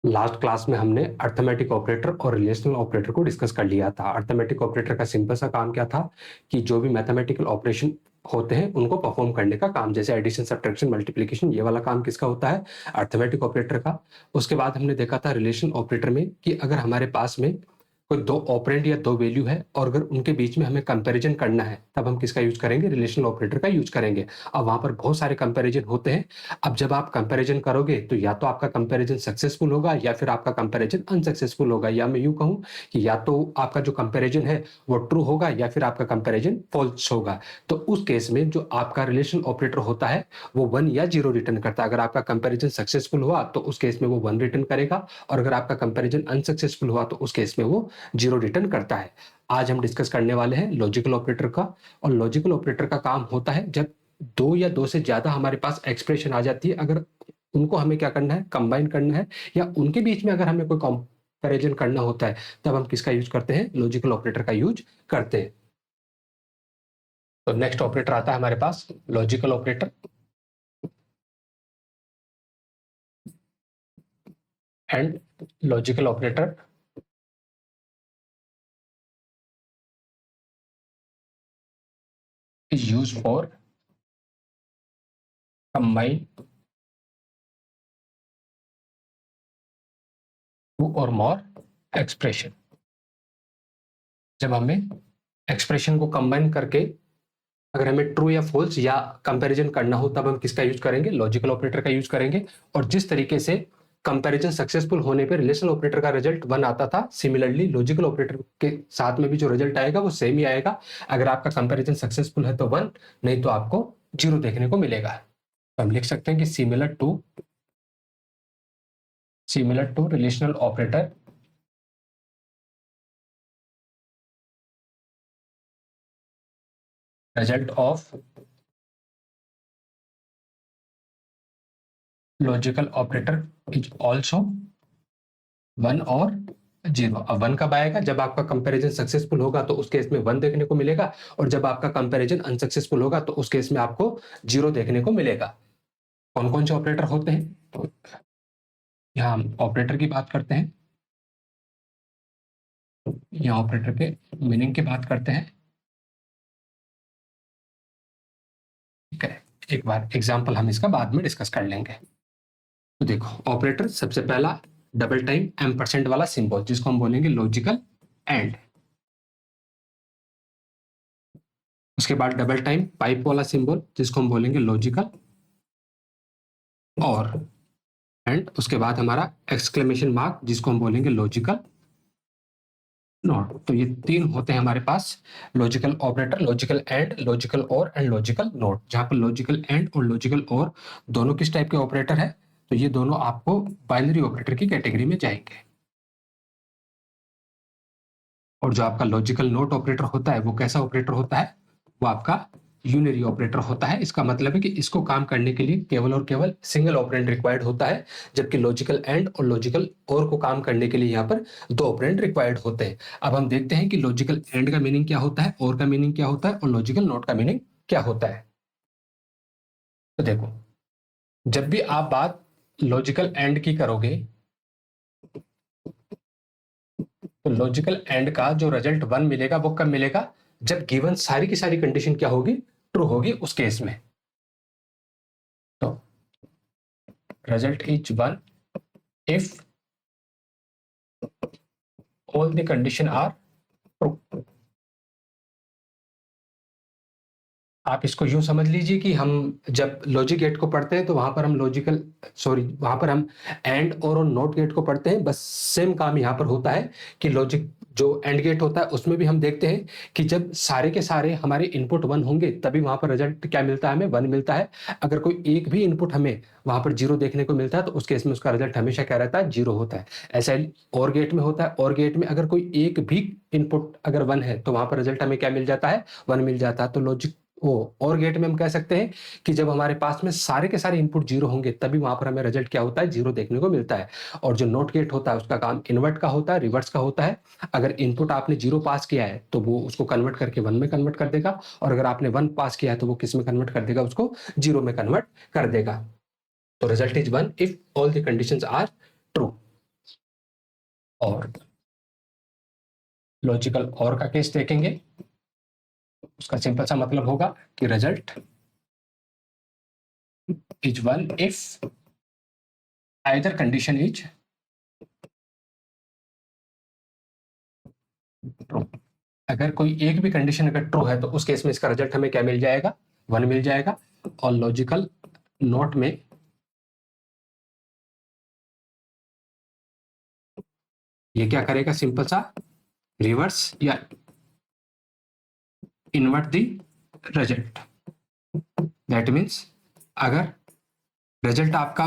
Last class में हमने arithmetic operator और रिलेशनल ऑपरेटर को डिस्कस कर लिया था। अर्थमेटिक ऑपरेटर का सिंपल सा काम क्या था कि जो भी मैथमेटिकल ऑपरेशन होते हैं उनको परफॉर्म करने का काम, जैसे एडिशन, सब्ट्रैक्शन, मल्टीप्लिकेशन, ये वाला काम किसका होता है? अर्थमेटिक ऑपरेटर का। उसके बाद हमने देखा था रिलेशन ऑपरेटर में कि अगर हमारे पास में कोई दो ऑपरेंड या दो वैल्यू है और अगर उनके बीच में हमें कंपैरिजन करना है तब हम किसका यूज करेंगे? रिलेशनल ऑपरेटर का यूज करेंगे। अब वहां पर बहुत सारे कंपैरिजन होते हैं। अब जब आप कंपैरिजन करोगे तो या तो आपका कंपैरिजन सक्सेसफुल होगा या फिर आपका कंपैरिजन अनसक्सेसफुल होगा, या मैं यूं कहूं कि या तो आपका जो कंपैरिजन है वो ट्रू होगा या फिर आपका कंपैरिजन फॉल्स होगा। तो उस केस में जो आपका रिलेशनल ऑपरेटर होता है वो 1 या 0 रिटर्न करता है। अगर आपका कंपैरिजन सक्सेसफुल हुआ तो उस केस में वो 1 रिटर्न करेगा, और अगर आपका कंपैरिजन अनसक्सेसफुल हुआ तो उस केस में वो 0 रिटर्न करता है। आज हम डिस्कस करने वाले हैं लॉजिकल ऑपरेटर का। और लॉजिकल ऑपरेटर का काम होता है जब दो या दो से ज्यादा हमारे पास एक्सप्रेशन आ जाती है, अगर उनको हमें क्या करना है? कंबाइन करना है, या उनके बीच में अगर हमें कोई कंपैरिजन करना होता है तब हम किसका यूज करते हैं? लॉजिकल ऑपरेटर का यूज करते हैं। तो नेक्स्ट ऑपरेटर आता है हमारे पास logical operator. And logical operator is used for combine two or more expression। जब हमें एक्सप्रेशन को कंबाइन करके अगर हमें ट्रू या फॉल्स या कंपैरिजन करना हो तब हम किसका यूज करेंगे? लॉजिकल ऑपरेटर का यूज करेंगे। और जिस तरीके से कंपैरिजन सक्सेसफुल होने पे रिलेशनल ऑपरेटर का रिजल्ट 1 आता था, सिमिलरली लॉजिकल ऑपरेटर के साथ में भी जो रिजल्ट आएगा वो सेम ही आएगा। अगर आपका कंपैरिजन सक्सेसफुल है तो 1, नहीं तो आपको 0 देखने को मिलेगा। तो हम लिख सकते हैं कि similar to relational operator result of logical operator is also 1 और 0। अब 1 कब आएगा? जब आपका कंपैरिजन सक्सेसफुल होगा तो उस केस में 1 देखने को मिलेगा, और जब आपका कंपैरिजन अनसक्सेसफुल होगा तो उस केस में आपको 0 देखने को मिलेगा। कौन कौन से ऑपरेटर होते हैं? तो यहाँ हम ऑपरेटर की बात करते हैं, यहाँ ऑपरेटर के मीनिंग की बात करते हैं। ठीक है, एक बार एग्जाम्पल हम इसका बाद में डिस्कस कर लेंगे। तो देखो ऑपरेटर, सबसे पहला डबल टाइम एम्परसेंड वाला सिंबल जिसको हम बोलेंगे लॉजिकल एंड। उसके बाद डबल टाइम पाइप वाला सिंबल जिसको हम बोलेंगे लॉजिकल और। एंड उसके बाद हमारा एक्सक्लेमेशन मार्क जिसको हम बोलेंगे लॉजिकल नॉट। तो ये 3 होते हैं हमारे पास logical operator, logical and, logical or and logical not. जहां पर लॉजिकल एंड और लॉजिकल और दोनों किस टाइप के ऑपरेटर है? तो ये दोनों आपको बाइनरी ऑपरेटर की कैटेगरी में जाएंगे। और जो आपका लॉजिकल नोट ऑपरेटर होता है वो कैसा ऑपरेटर होता है? वो आपका यूनरी ऑपरेटर होता है। इसका मतलब है कि इसको काम करने के लिए केवल और केवल सिंगल ऑपरेंड रिक्वायर्ड होता है, जबकि लॉजिकल एंड और लॉजिकल और को काम करने के लिए यहाँ पर 2 ऑपरेंड रिक्वायर्ड होते हैं। अब हम देखते हैं कि लॉजिकल एंड का मीनिंग क्या होता है, और का मीनिंग क्या होता है, और लॉजिकल नोट का मीनिंग क्या होता है। तो देखो, जब भी आप बात लॉजिकल एंड की करोगे तो लॉजिकल एंड का जो रिजल्ट 1 मिलेगा वो कब मिलेगा? जब गिवन सारी की सारी कंडीशन क्या होगी? ट्रू होगी उस केस में। तो result is 1 if all the condition are true. आप इसको यूं समझ लीजिए कि हम जब लॉजिक गेट को पढ़ते हैं तो वहां पर हम वहां पर हम एंड और नॉट गेट को पढ़ते हैं। बस सेम काम यहां पर होता है कि लॉजिक जो एंड गेट होता है उसमें भी हम देखते हैं कि जब सारे के सारे हमारे इनपुट 1 होंगे तभी वहां पर रिजल्ट क्या मिलता है? हमें 1 मिलता है। अगर कोई एक भी इनपुट हमें वहां पर 0 देखने को मिलता है तो उस केस में उसका रिजल्ट हमेशा क्या रहता है? 0 होता है। ऐसा और गेट में होता है, और गेट में अगर कोई एक भी इनपुट अगर 1 है तो वहां पर रिजल्ट हमें क्या मिल जाता है? 1 मिल जाता है। तो लॉजिक वो और गेट में हम कह सकते हैं कि जब हमारे पास में सारे के सारे इनपुट 0 होंगे तभी वहां पर हमें रिजल्ट क्या होता है? 0 देखने को मिलता है। और जो नॉट गेट होता है उसका काम इन्वर्ट का होता है, रिवर्स का होता है। अगर इनपुट आपने 0 पास किया है तो वो उसको कन्वर्ट करके 1 में कन्वर्ट कर देगा, और अगर आपने 1 पास किया है तो वो किस में कन्वर्ट कर देगा? उसको 0 में कन्वर्ट कर देगा। तो result is 1 if all the conditions are true. और लॉजिकल और का केस देखेंगे, उसका सिंपल सा मतलब होगा कि result is one if either condition is true. अगर कोई एक भी कंडीशन अगर ट्रू है तो उस केस में इसका रिजल्ट हमें क्या मिल जाएगा, वन मिल जाएगा। और लॉजिकल नोट में ये क्या करेगा, सिंपल सा रिवर्स या invert the result. That means अगर रिजल्ट आपका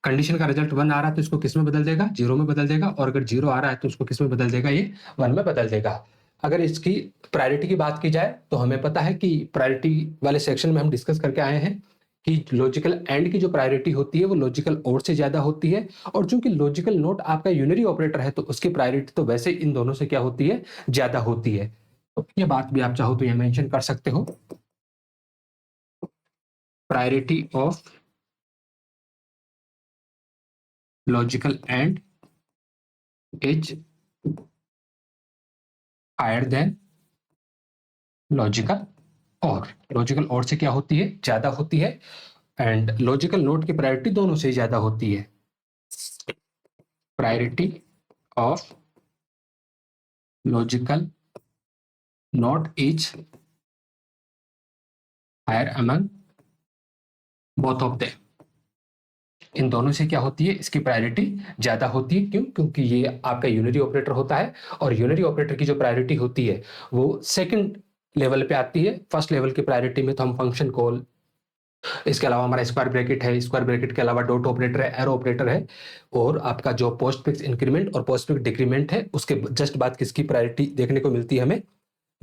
कंडीशन का रिजल्ट वन आ रहा है तो इसको किस में बदल देगा, जीरो में बदल देगा। और अगर जीरो आ रहा है तो उसको किस में बदल देगा, ये वन में बदल देगा। अगर इसकी प्रायोरिटी की बात की जाए तो हमें पता है कि प्रायोरिटी वाले सेक्शन में हम डिस्कस करके आए हैं कि लॉजिकल एंड की जो प्रायोरिटी होती है वो लॉजिकल और से ज्यादा होती है। और चूंकि लॉजिकल नोट आपका यूनरी ऑपरेटर है तो उसकी प्रायोरिटी तो वैसे इन दोनों से क्या होती है, ज्यादा होती है। तो ये बात भी आप चाहो तो यह मेंशन कर सकते हो, priority of logical and is higher than logical or. Logical or से क्या होती है, ज्यादा होती है। एंड लॉजिकल नोट की प्रायोरिटी दोनों से ज्यादा होती है। Priority of logical not is higher among both of them. इन दोनों से क्या होती है, इसकी प्रायोरिटी ज्यादा होती है। क्यों, क्योंकि ये आपका यूनरी ऑपरेटर होता है और यूनरी ऑपरेटर की जो प्रायोरिटी होती है वो सेकंड लेवल पे आती है। फर्स्ट लेवल की प्रायोरिटी में तो हम फंक्शन कॉल, इसके अलावा हमारा स्क्वायर ब्रैकेट है, स्क्वायर ब्रैकेट के अलावा डॉट ऑपरेटर है, एरो ऑपरेटर है, और आपका जो पोस्ट फिक्स इंक्रीमेंट और पोस्ट फिक्स डिक्रीमेंट है उसके जस्ट बाद किसकी प्रायोरिटी देखने को मिलती है, हमें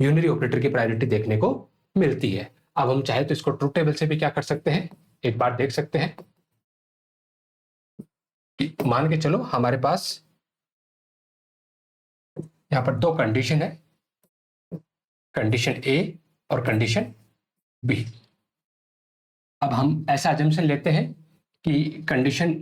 यूनरी ऑपरेटर की प्रायोरिटी देखने को मिलती है। अब हम चाहे तो इसको ट्रुथ टेबल से भी क्या कर सकते हैं, एक बार देख सकते हैं कि मान के चलो हमारे पास यहां पर दो कंडीशन है, कंडीशन ए और कंडीशन बी। अब हम ऐसा अजम्पशन लेते हैं कि कंडीशन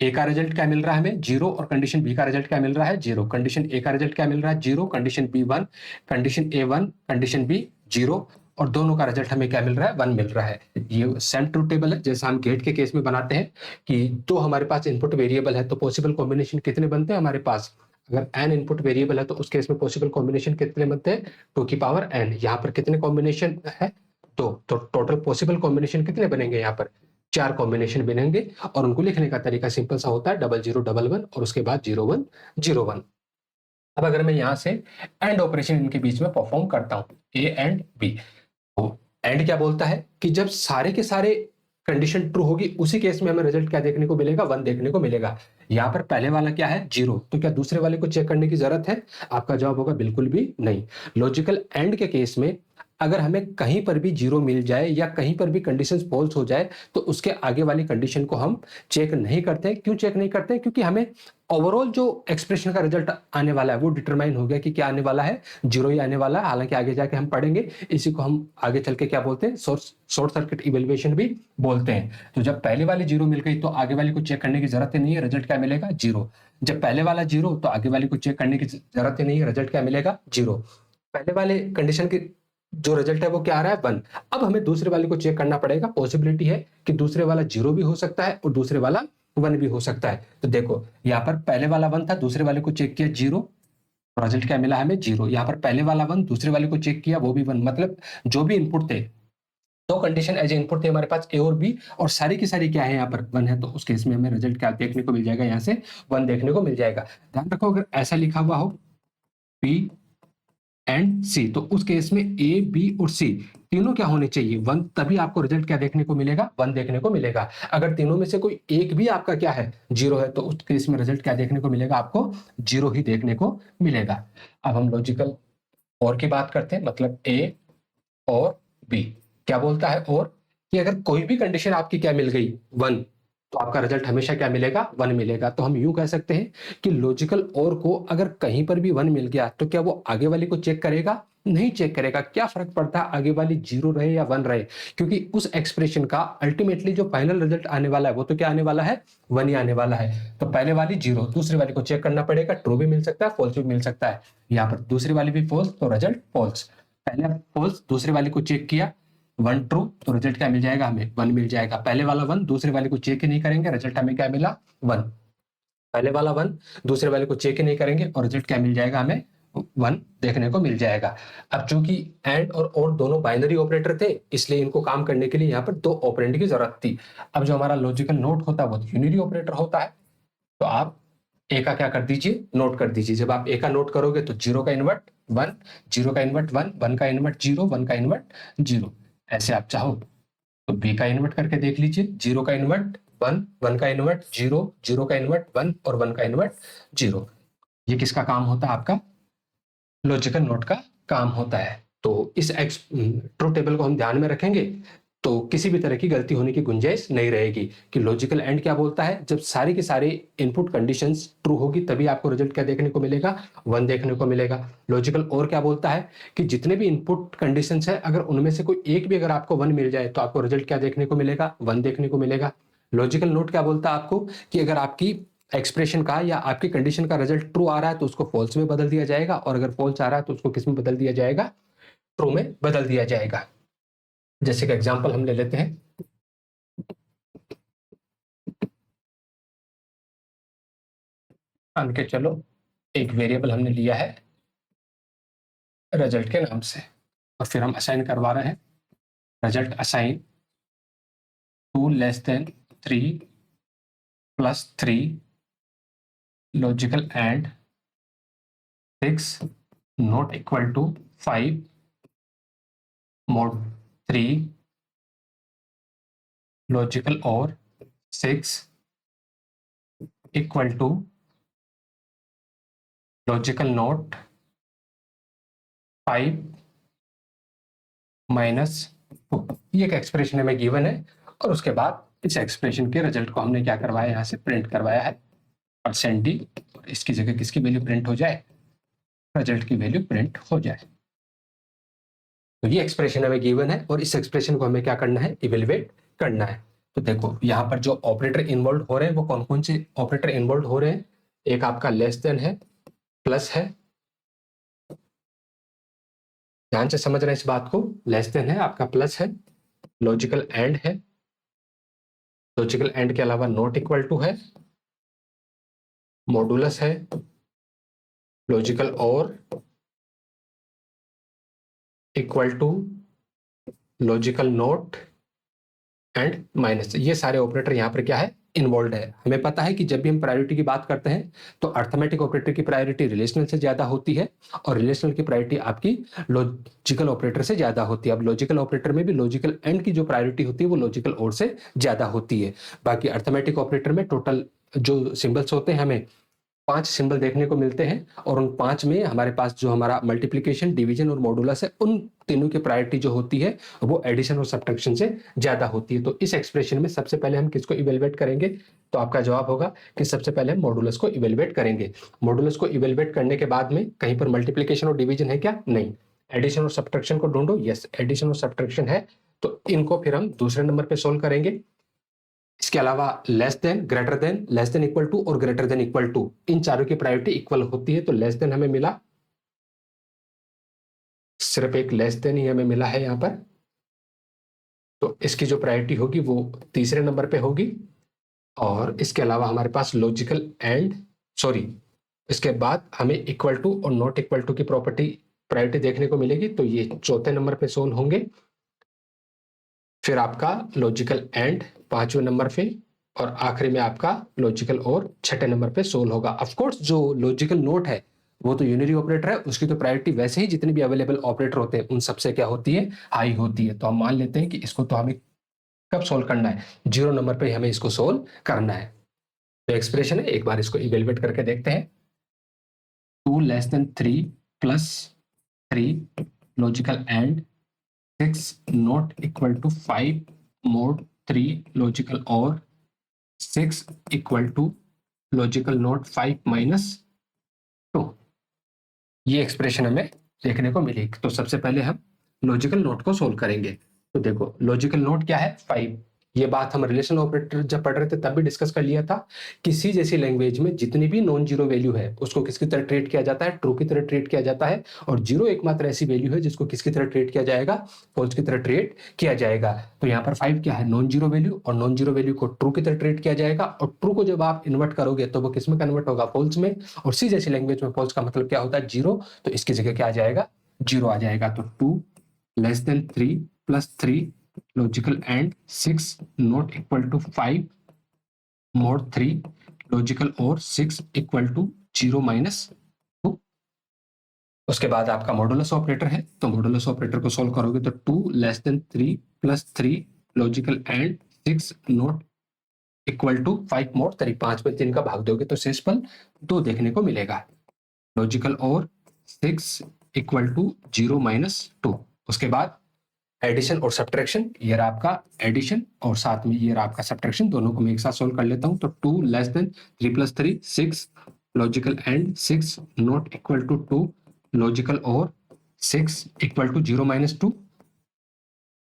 ए का रिजल्ट क्या मिल रहा है हमें, जीरो, और कंडीशन बी का रिजल्ट क्या मिल रहा है, जीरो। कंडीशन ए का रिजल्ट क्या मिल रहा है, zero. Condition B one, condition A one, condition B zero, और दोनों का रिजल्ट हमें क्या मिल रहा है, वन मिल रहा है। ये सेम ट्रूथ टेबल है जैसा हम गेट के केस में बनाते हैं कि दो हमारे पास इनपुट वेरिएबल है तो पॉसिबल कॉम्बिनेशन कितने बनते हैं हमारे पास। अगर एन इनपुट वेरिएबल है तो उस केस में पॉसिबल कॉम्बिनेशन कितने बनते हैं, टू की पावर एन। यहाँ पर कितने कॉम्बिनेशन है, दो, तो टोटल पॉसिबल कॉम्बिनेशन कितने बनेंगे, यहाँ पर चार कॉम्बिनेशन बनेंगे। और उनको लिखने का तरीका सिंपल सा होता है, डबल जीरो डबल वन और उसके बाद जीरो वन जीरो वन। अब अगर मैं यहां से एंड ऑपरेशन इनके बीच में परफॉर्म करता हूं, ए एंड बी, तो एंड क्या बोलता है कि जब सारे के सारे कंडीशन ट्रू होगी उसी केस में हमें रिजल्ट क्या देखने को मिलेगा, वन देखने को मिलेगा। यहां पर पहले वाला क्या है, जीरो, तो क्या दूसरे वाले को चेक करने की जरूरत है, आपका जवाब होगा बिल्कुल भी नहीं। लॉजिकल एंड के केस में अगर हमें कहीं पर भी जीरो मिल जाए या कहीं पर भी कंडीशन फॉल्स हो जाए तो उसके आगे वाली कंडीशन को हम चेक नहीं करते। क्यों चेक नहीं करते, क्योंकि हमें ओवरऑल जो एक्सप्रेशन का रिजल्ट आने वाला है वो डिटरमाइन हो गया कि क्या आने वाला है, जीरो ही आने वाला है। हालांकि आगे जाके हम पढ़ेंगे, इसी को हम आगे चल के क्या बोलते हैं, शॉर्ट सर्किट इवेल्युएशन भी बोलते हैं। तो जब पहले वाली जीरो मिल गई तो आगे वाली को चेक करने की जरूरत ही नहीं है, रिजल्ट क्या मिलेगा, जीरो। जब पहले वाला जीरो तो आगे वाली को चेक करने की जरूरत ही नहीं है, रिजल्ट क्या मिलेगा, जीरो। पहले वाले कंडीशन की जो रिजल्ट है वो क्या आ रहा है, वन। अब हमें दूसरे वाले को चेक करना पड़ेगा, पॉसिबिलिटी है कि दूसरे वाला जीरो भी हो सकता है और दूसरे वाला वन भी हो सकता है। तो देखो यहाँ पर पहले वाला वन था, दूसरे वाले को चेक किया जीरो, रिजल्ट क्या मिला हमें, जीरो। यहाँ पर पहले वाला वन, दूसरे वाले को चेक किया वो भी वन, मतलब जो भी इनपुट थे, दो कंडीशन एज इनपुट थे हमारे पास, ए और बी, और सारी की सारी क्या है यहाँ पर वन है, तो उस केस में हमें रिजल्ट क्या देखने को मिल जाएगा, यहाँ से वन देखने को मिल जाएगा। ध्यान रखो अगर ऐसा लिखा हुआ हो बी एंड सी तो उस केस में ए बी और सी तीनों क्या होने चाहिए, वन, तभी आपको रिजल्ट क्या देखने को मिलेगा, वन देखने को मिलेगा। अगर तीनों में से कोई एक भी आपका क्या है, जीरो है, तो उस केस में रिजल्ट क्या देखने को मिलेगा, आपको जीरो ही देखने को मिलेगा। अब हम लॉजिकल और की बात करते हैं, मतलब ए और बी क्या बोलता है, और कि अगर कोई भी कंडीशन आपकी क्या मिल गई, वन, तो आपका रिजल्ट हमेशा क्या मिलेगा, 1 मिलेगा। तो हम यूं कह सकते हैं कि लॉजिकल और को अगर कहीं पर भी 1 मिल गया तो क्या वो आगे वाली को चेक करेगा? नहीं चेक करेगा। क्या फर्क पड़ता है आगे वाली 0 रहे या 1 रहे, क्योंकि उस एक्सप्रेशन का अल्टीमेटली जो फाइनल रिजल्ट आने वाला है वो तो क्या आने वाला है, 1 ही आने वाला है। तो पहले वाली 0, दूसरी वाली को चेक करना पड़ेगा, ट्रू भी मिल सकता है, फॉल्स भी मिल सकता है। यहाँ पर दूसरी वाली भी फॉल्स, तो रिजल्ट फॉल्स। पहले फॉल्स, दूसरी वाली को चेक किया, 1 ट्रू, तो रिजल्ट क्या मिल जाएगा, हमें 1 मिल जाएगा। पहले वाला 1, दूसरे वाले को चेक ही नहीं करेंगे, रिजल्ट हमें क्या मिला, 1। पहले वाला 1, दूसरे वाले को चेक ही नहीं करेंगे और रिजल्ट क्या मिल जाएगा, हमें 1 देखने को मिल जाएगा। अब चूंकि एंड और दोनों बाइनरी ऑपरेटर थे, इसलिए इनको काम करने के लिए यहाँ पर 2 ऑपरेंड की जरूरत थी। अब जो हमारा लॉजिकल नोट होता है वो यूनिरी ऑपरेटर होता है, तो आप ए का क्या कर दीजिए, नोट कर दीजिए। जब आप ए का नोट करोगे तो 0 का इन्वर्ट 1, 0 का इन्वर्ट 1, 1 का इन्वर्ट 0, 1 का इन्वर्ट 0। ऐसे आप चाहो तो बी का इन्वर्ट करके देख लीजिए, 0 का इन्वर्ट 1, 1 का इन्वर्ट 0, 0 का इन्वर्ट 1 और 1 का इन्वर्ट 0। ये किसका काम होता है, आपका लॉजिकल नोट का काम होता है। तो इस ट्रू टेबल को हम ध्यान में रखेंगे तो किसी भी तरह की गलती होने की गुंजाइश नहीं रहेगी कि लॉजिकल एंड क्या बोलता है, जब सारी की सारी इनपुट कंडीशंस ट्रू होगी तभी आपको रिजल्ट क्या देखने को मिलेगा, 1 देखने को मिलेगा। लॉजिकल और क्या बोलता है कि जितने भी इनपुट कंडीशंस है अगर उनमें से कोई एक भी अगर आपको 1 मिल जाए तो आपको रिजल्ट क्या देखने को मिलेगा, 1 देखने को मिलेगा। लॉजिकल नोट क्या बोलता है आपको कि अगर आपकी एक्सप्रेशन का या आपकी कंडीशन का रिजल्ट ट्रू आ रहा है तो उसको फॉल्स में बदल दिया जाएगा, और अगर फॉल्स आ रहा है तो उसको किस में बदल दिया जाएगा, ट्रू में बदल दिया जाएगा। जैसे कि एग्जांपल हम ले लेते हैं, मान के चलो एक वेरिएबल हमने लिया है रिजल्ट के नाम से, और फिर हम असाइन करवा रहे हैं result assign 2 less than 3 plus 3 logical and 6 not equal to 5 mod 3 logical or 6 equal to logical not 5 minus 2। ये एक एक्सप्रेशन हमें गिवन है, और उसके बाद इस एक्सप्रेशन के रिजल्ट को हमने क्या करवाया, यहाँ से प्रिंट करवाया है %d, और इसकी जगह किसकी वैल्यू प्रिंट हो जाए, रिजल्ट की वैल्यू प्रिंट हो जाए। तो ये एक्सप्रेशन हमें गिवन है और इस एक्सप्रेशन को हमें क्या करना है, इवेलुएट करना है। तो देखो यहाँ पर जो ऑपरेटर इन्वॉल्व हो रहे हैं वो कौन कौन से ऑपरेटर इन्वॉल्व हो रहे हैं, एक आपका लेस देन है, प्लस है, ध्यान से समझ रहे हैं इस बात को, लेस देन है आपका, प्लस है, लॉजिकल एंड है, लॉजिकल एंड के अलावा नॉट इक्वल टू है, मॉडुलस है, logical or equal to logical not and minus. ये सारे ऑपरेटर यहाँ पर क्या है, इन्वॉल्व है। हमें पता है कि जब भी हम प्रायोरिटी की बात करते हैं तो अर्थमेटिक ऑपरेटर की प्रायोरिटी रिलेशनल से ज्यादा होती है, और रिलेशनल की प्रायोरिटी आपकी लॉजिकल ऑपरेटर से ज्यादा होती है। अब लॉजिकल ऑपरेटर में भी लॉजिकल एंड की जो प्रायोरिटी होती है वो लॉजिकल और से ज्यादा होती है। बाकी अर्थमेटिक ऑपरेटर में टोटल जो सिंबल्स होते हैं हमें 5 सिंबल देखने को मिलते हैं, और उन 5 में हमारे पास जो हमारा मल्टीप्लिकेशन, डिवीजन और मॉडुलस है, उन तीनों की प्रायोरिटी जो होती है वो एडिशन और सब्ट्रैक्शन से ज्यादा होती है। तो इस एक्सप्रेशन में सबसे पहले हम किसको इवेलुएट करेंगे, तो आपका जवाब होगा कि सबसे पहले हम मॉडुलस को इवेलुएट करेंगे। मॉडुलस को इवेलुएट करने के बाद में कहीं पर मल्टीप्लिकेशन और डिवीजन है क्या, नहीं। एडिशन और सब्ट्रैक्शन को ढूंढो, यस एडिशन और सब्ट्रैक्शन है, तो इनको फिर हम दूसरे नंबर पे सोल्व करेंगे। इसके अलावा less than, greater than, less than equal to और ग्रेटर देन इक्वल टू, इन चारों की प्रायोरिटी इक्वल होती है। तो लेस देन हमें मिला, सिर्फ एक लेस देन ही हमें मिला है यहाँ पर, तो इसकी जो प्रायोरिटी होगी वो तीसरे नंबर पे होगी। और इसके अलावा हमारे पास लॉजिकल एंड, सॉरी, इसके बाद हमें इक्वल टू और नॉट इक्वल टू की प्रॉपर्टी प्रायोरिटी देखने को मिलेगी, तो ये चौथे नंबर पे सोल्व होंगे। फिर आपका लॉजिकल एंड 5वें नंबर पे, और आखिरी में आपका लॉजिकल और 6ठे नंबर पे सोल्व होगा। ऑफ कोर्स जो लॉजिकल नोट है वो तो यूनिरी ऑपरेटर है, उसकी तो प्रायोरिटी वैसे ही जितने भी अवेलेबल ऑपरेटर होते हैं उन सबसे क्या होती है, हाई होती है। तो हम मान लेते हैं कि इसको तो हमें कब सोल्व करना है, 0 नंबर पे हमें इसको सोल्व करना है। तो एक्सप्रेशन है, एक बार इसको इवेलुएट करके देखते हैं। 2 less than 3 plus 3 logical and 6 not equal to 5 mod 3 logical or 6 equal to logical not 5 minus 2। ये एक्सप्रेशन हमें देखने को मिली। तो सबसे पहले हम लॉजिकल नोट को सोल्व करेंगे। तो देखो लॉजिकल नोट क्या है, 5। ये बात हम रिलेशन ऑपरेटर जब पढ़ रहे थे तब भी डिस्कस कर लिया था कि सी जैसी लैंग्वेज में जितनी भी नॉन जीरो वैल्यू है उसको किसकी तरह ट्रीट किया जाता है, ट्रू की तरह ट्रीट किया जाता है। और जीरो एकमात्र ऐसी वैल्यू है जिसको किसकी तरह ट्रीट किया जाएगा, फॉल्स की तरह ट्रीट किया जाएगा। तो यहाँ पर 5 क्या है, नॉन जीरो वैल्यू, और नॉन जीरो वैल्यू को ट्रू की तरह ट्रीट किया जाएगा। और ट्रू को जब आप इन्वर्ट करोगे तो वो किस में कन्वर्ट होगा, फॉल्स में। और सी जैसी लैंग्वेज में फॉल्स का मतलब क्या होता है, जीरो। तो इसकी जगह क्या आ जाएगा, जीरो आ जाएगा। तो 2 less than 3 plus 3 logical and 6 not equal to 5 mod 3 logical or 6 equal to 0 minus 2। उसके बाद आपका मॉडुलस ऑपरेटर है। तो मॉडुलस ऑपरेटर को सोल्व करोगे तो 2 less than 3 plus 3 logical and 6 not equal to 5 mod 3। 5 में 3 का भाग दोगे तो शेषफल 2 देखने को मिलेगा। Logical or 6 equal to 0 minus 2। उसके बाद एडिशन और सब्ट्रैक्शन, ये रहा आपका एडिशन और साथ में ये रहा आपका सब्ट्रैक्शन। दोनों को मैं एक साथ सोल्व कर लेता हूं। तो 2 less than 3 plus 3 6 logical and 6 not equal to 2 logical or 6 equal to 0 minus 2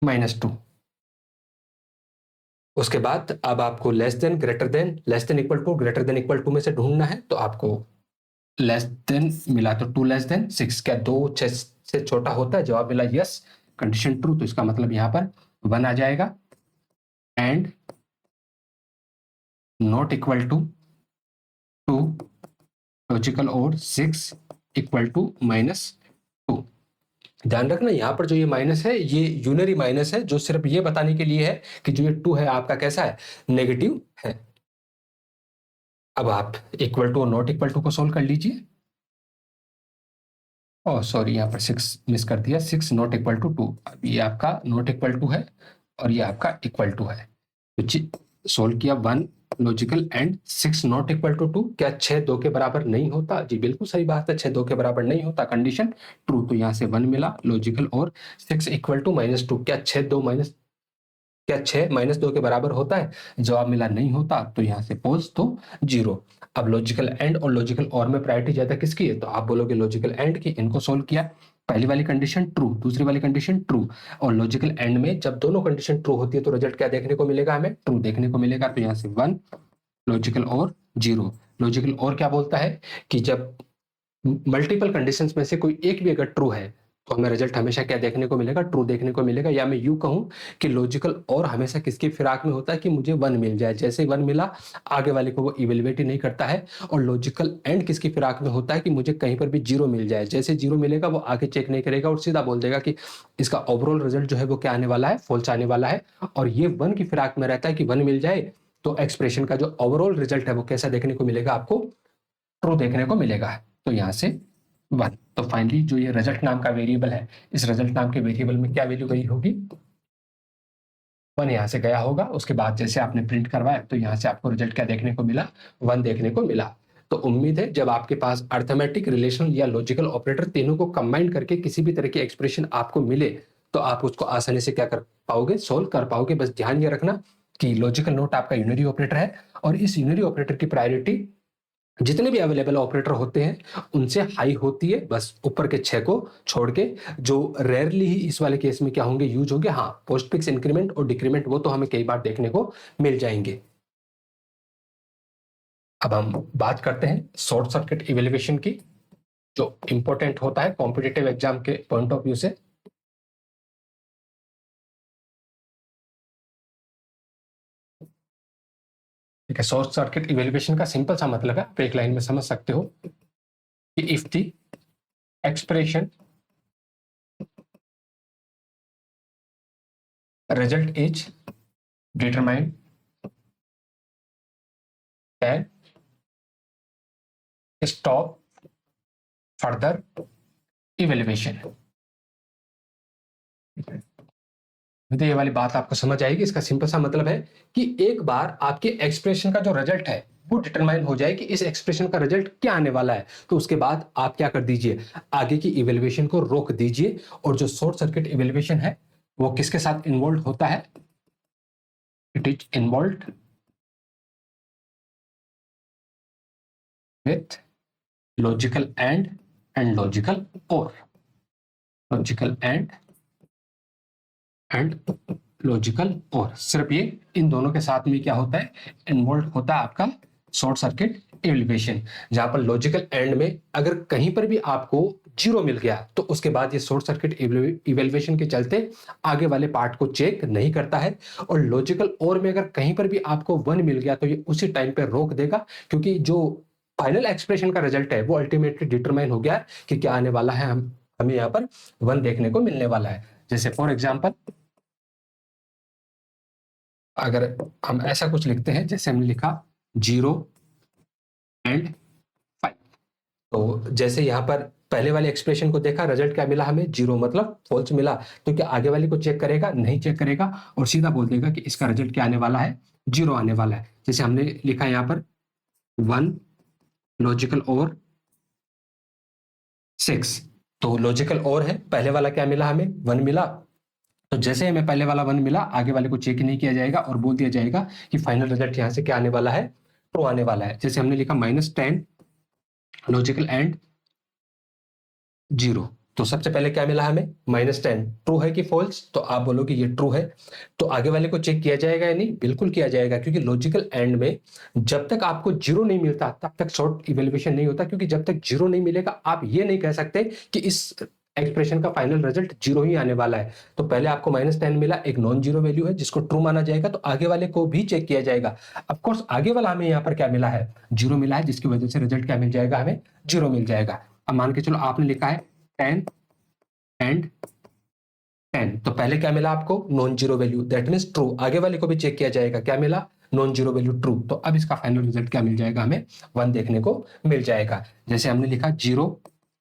minus 2। उसके बाद अब आपको less than greater than, less than equal to greater than equal to में से ढूंढना है। तो आपको लेस देन मिला तो 2 लेस देन 6, क्या 2 6 से छोटा होता है, जवाब मिला यस, कंडीशन ट्रू। तो इसका मतलब यहां पर 1 आ जाएगा। And not equal to 2 logical or 6 equal to minus 2। ध्यान रखना यहां पर जो ये माइनस है ये यूनरी माइनस है, जो सिर्फ ये बताने के लिए है कि जो ये 2 है आपका कैसा है, नेगेटिव है। अब आप इक्वल टू और नॉट इक्वल टू को सोल्व कर लीजिए। ओह सॉरी, यहाँ पर 6 मिस कर दिया, 6 नॉट इक्वल टू 2। अब ये आपका नॉट इक्वल टू है और ये आपका इक्वल टू है। तो सोल्व किया 1 logical and 6 not equal to 2। क्या 6 2 के बराबर नहीं होता, जी बिल्कुल सही बात है, 6 2 के बराबर नहीं होता, कंडीशन ट्रू। तो यहाँ से 1 मिला logical or 6 equal to minus 2। क्या 6 2 माइनस, क्या 6 माइनस 2 के बराबर होता है, जवाब मिला नहीं होता। तो यहाँ से पोज तो 0। अब लॉजिकल एंड और लॉजिकल और में प्रायोरिटी ज्यादा किसकी है, तो आप बोलोगे लॉजिकल एंड की। इनको सोल्व किया, पहली वाली कंडीशन ट्रू, दूसरी वाली कंडीशन ट्रू। और लॉजिकल एंड में जब दोनों कंडीशन ट्रू होती है तो रिजल्ट क्या देखने को मिलेगा, हमें ट्रू देखने को मिलेगा। तो यहाँ से 1 लॉजिकल और 0। लॉजिकल और क्या बोलता है कि जब मल्टीपल कंडीशंस में से कोई एक भी अगर ट्रू है तो हमें रिजल्ट हमेशा क्या देखने को मिलेगा, ट्रू देखने को मिलेगा। या मैं यूं कहूं कि लॉजिकल और हमेशा किसकी फिराक में होता है कि मुझे 1 मिल जाए, जैसे 1 मिला आगे वाले को वो इवेल्युएट ही नहीं करता है। और लॉजिकल एंड किसकी फिराक में होता है कि मुझे कहीं पर भी 0 मिल जाए, जैसे 0 मिलेगा वो आगे चेक नहीं करेगा और सीधा बोल देगा कि इसका ओवरऑल रिजल्ट जो है वो क्या आने वाला है, फॉल्स आने वाला है। और ये 1 की फिराक में रहता है कि 1 मिल जाए तो एक्सप्रेशन का जो ओवरऑल रिजल्ट है वो कैसा देखने को मिलेगा, आपको ट्रू देखने को मिलेगा। तो यहाँ से 1। तो फाइनली जो ये रिजल्ट नाम का वेरिएबल है, इस रिजल्ट नाम के वेरिएबल में क्या वैल्यू गई होगी, 1 यहाँ से गया होगा। उसके बाद जैसे आपने प्रिंट करवाया तो यहाँ से आपको रिजल्ट क्या देखने को मिला, 1 देखने को मिला। तो उम्मीद है जब आपके पास अर्थमेटिक, रिलेशनल या लॉजिकल ऑपरेटर तीनों को कंबाइन करके किसी भी तरह की एक्सप्रेशन आपको मिले तो आप उसको आसानी से क्या कर पाओगे, सोल्व कर पाओगे। बस ध्यान ये रखना कि लॉजिकल नोट आपका यूनरी ऑपरेटर है और इस यूनरी ऑपरेटर की प्रायोरिटी जितने भी अवेलेबल ऑपरेटर होते हैं उनसे हाई होती है, बस ऊपर के 6 को छोड़ के, जो रेयरली ही इस वाले केस में क्या होंगे, यूज होंगे। हाँ, पोस्टफिक्स इंक्रीमेंट और डिक्रीमेंट वो तो हमें कई बार देखने को मिल जाएंगे। अब हम बात करते हैं शॉर्ट सर्किट इवेल्युएशन की, जो इंपॉर्टेंट होता है कॉम्पिटिटिव एग्जाम के पॉइंट ऑफ व्यू से। ठीक है, शॉर्ट सर्किट इवेल्युएशन का सिंपल सा मतलब है, आप एक लाइन में समझ सकते हो कि if the expression result is determined then stop further evaluation। तो ये वाली बात आपको समझ आएगी। इसका सिंपल सा मतलब है कि एक बार आपके एक्सप्रेशन का जो रिजल्ट है वो डिटरमाइन हो जाए कि इस एक्सप्रेशन का रिजल्ट क्या आने वाला है, तो उसके बाद आप क्या कर दीजिए, आगे की इवेल्युएशन को रोक दीजिए। और जो शॉर्ट सर्किट इवेल्युएशन है वो किसके साथ इन्वॉल्व होता है, it is involve with logical and logical or, logical and logical और, सिर्फ ये इन दोनों के साथ में क्या होता है, इन्वॉल्व होता है आपका शॉर्ट सर्किट इवैल्यूएशन, जहां पर लॉजिकल एंड में अगर कहीं पर भी आपको जीरो मिल गया तो उसके बाद ये शॉर्ट सर्किट इवैल्यूएशन के चलते आगे वाले पार्ट को चेक नहीं करता है, और लॉजिकल और में अगर कहीं पर भी आपको 1 मिल गया तो ये उसी टाइम पे रोक देगा, क्योंकि जो फाइनल एक्सप्रेशन का रिजल्ट है वो अल्टीमेटली डिटरमाइन हो गया कि क्या आने वाला है, हमें यहाँ पर 1 देखने को मिलने वाला है। जैसे फॉर एग्जाम्पल अगर हम ऐसा कुछ लिखते हैं, जैसे हमने लिखा 0 and 5, तो जैसे यहाँ पर पहले वाले एक्सप्रेशन को देखा, रिजल्ट क्या मिला हमें, 0 मतलब फॉल्स मिला, तो क्या आगे वाले को चेक करेगा, नहीं चेक करेगा, और सीधा बोल देगा कि इसका रिजल्ट क्या आने वाला है, 0 आने वाला है। जैसे हमने लिखा यहाँ पर 1 लॉजिकल और 6, तो लॉजिकल और है, पहले वाला क्या मिला हमें, 1 मिला, तो जैसे हमें पहले वाला 1 मिला, आगे वाले को चेक नहीं किया जाएगा और बोल दिया जाएगा कि फाइनल रिजल्ट यहां से क्या आने वाला है, ट्रू आने वाला है। जैसे हमने लिखा -10 लॉजिकल एंड 0, तो सबसे पहले क्या मिला हमें, -10, ट्रू है कि फॉल्स, तो आप बोलोगे ये ट्रू है, तो आगे वाले को चेक किया जाएगा या नहीं, बिल्कुल किया जाएगा, क्योंकि लॉजिकल एंड में जब तक आपको 0 नहीं मिलता तब तक शॉर्ट इवैल्यूएशन नहीं होता, क्योंकि जब तक 0 नहीं मिलेगा आप ये नहीं कह सकते कि इस एक्सप्रेशन का फाइनल रिजल्ट 0 ही आने वाला है। तो पहले आपको -10 मिला, एक नॉन जीरो वैल्यू है जिसको ट्रू माना जाएगा, तो आगे वाले को भी चेक किया जाएगा। ऑफ कोर्स आगे वाला हमें यहाँ पर क्या मिला है, 0 मिला है, जिसकी वजह से रिजल्ट क्या मिल जाएगा, हमें 0 मिल जाएगा। अब मान के चलो आपने लिखा है 10 एंड 10, तो पहले क्या मिला आपको, non zero value, that means true, आगे वाले को भी चेक किया जाएगा, क्या मिला, नॉन जीरो वैल्यू, ट्रू, तो अब इसका फाइनल रिजल्ट क्या मिल जाएगा, हमें 1 देखने को मिल जाएगा। जैसे हमने लिखा 0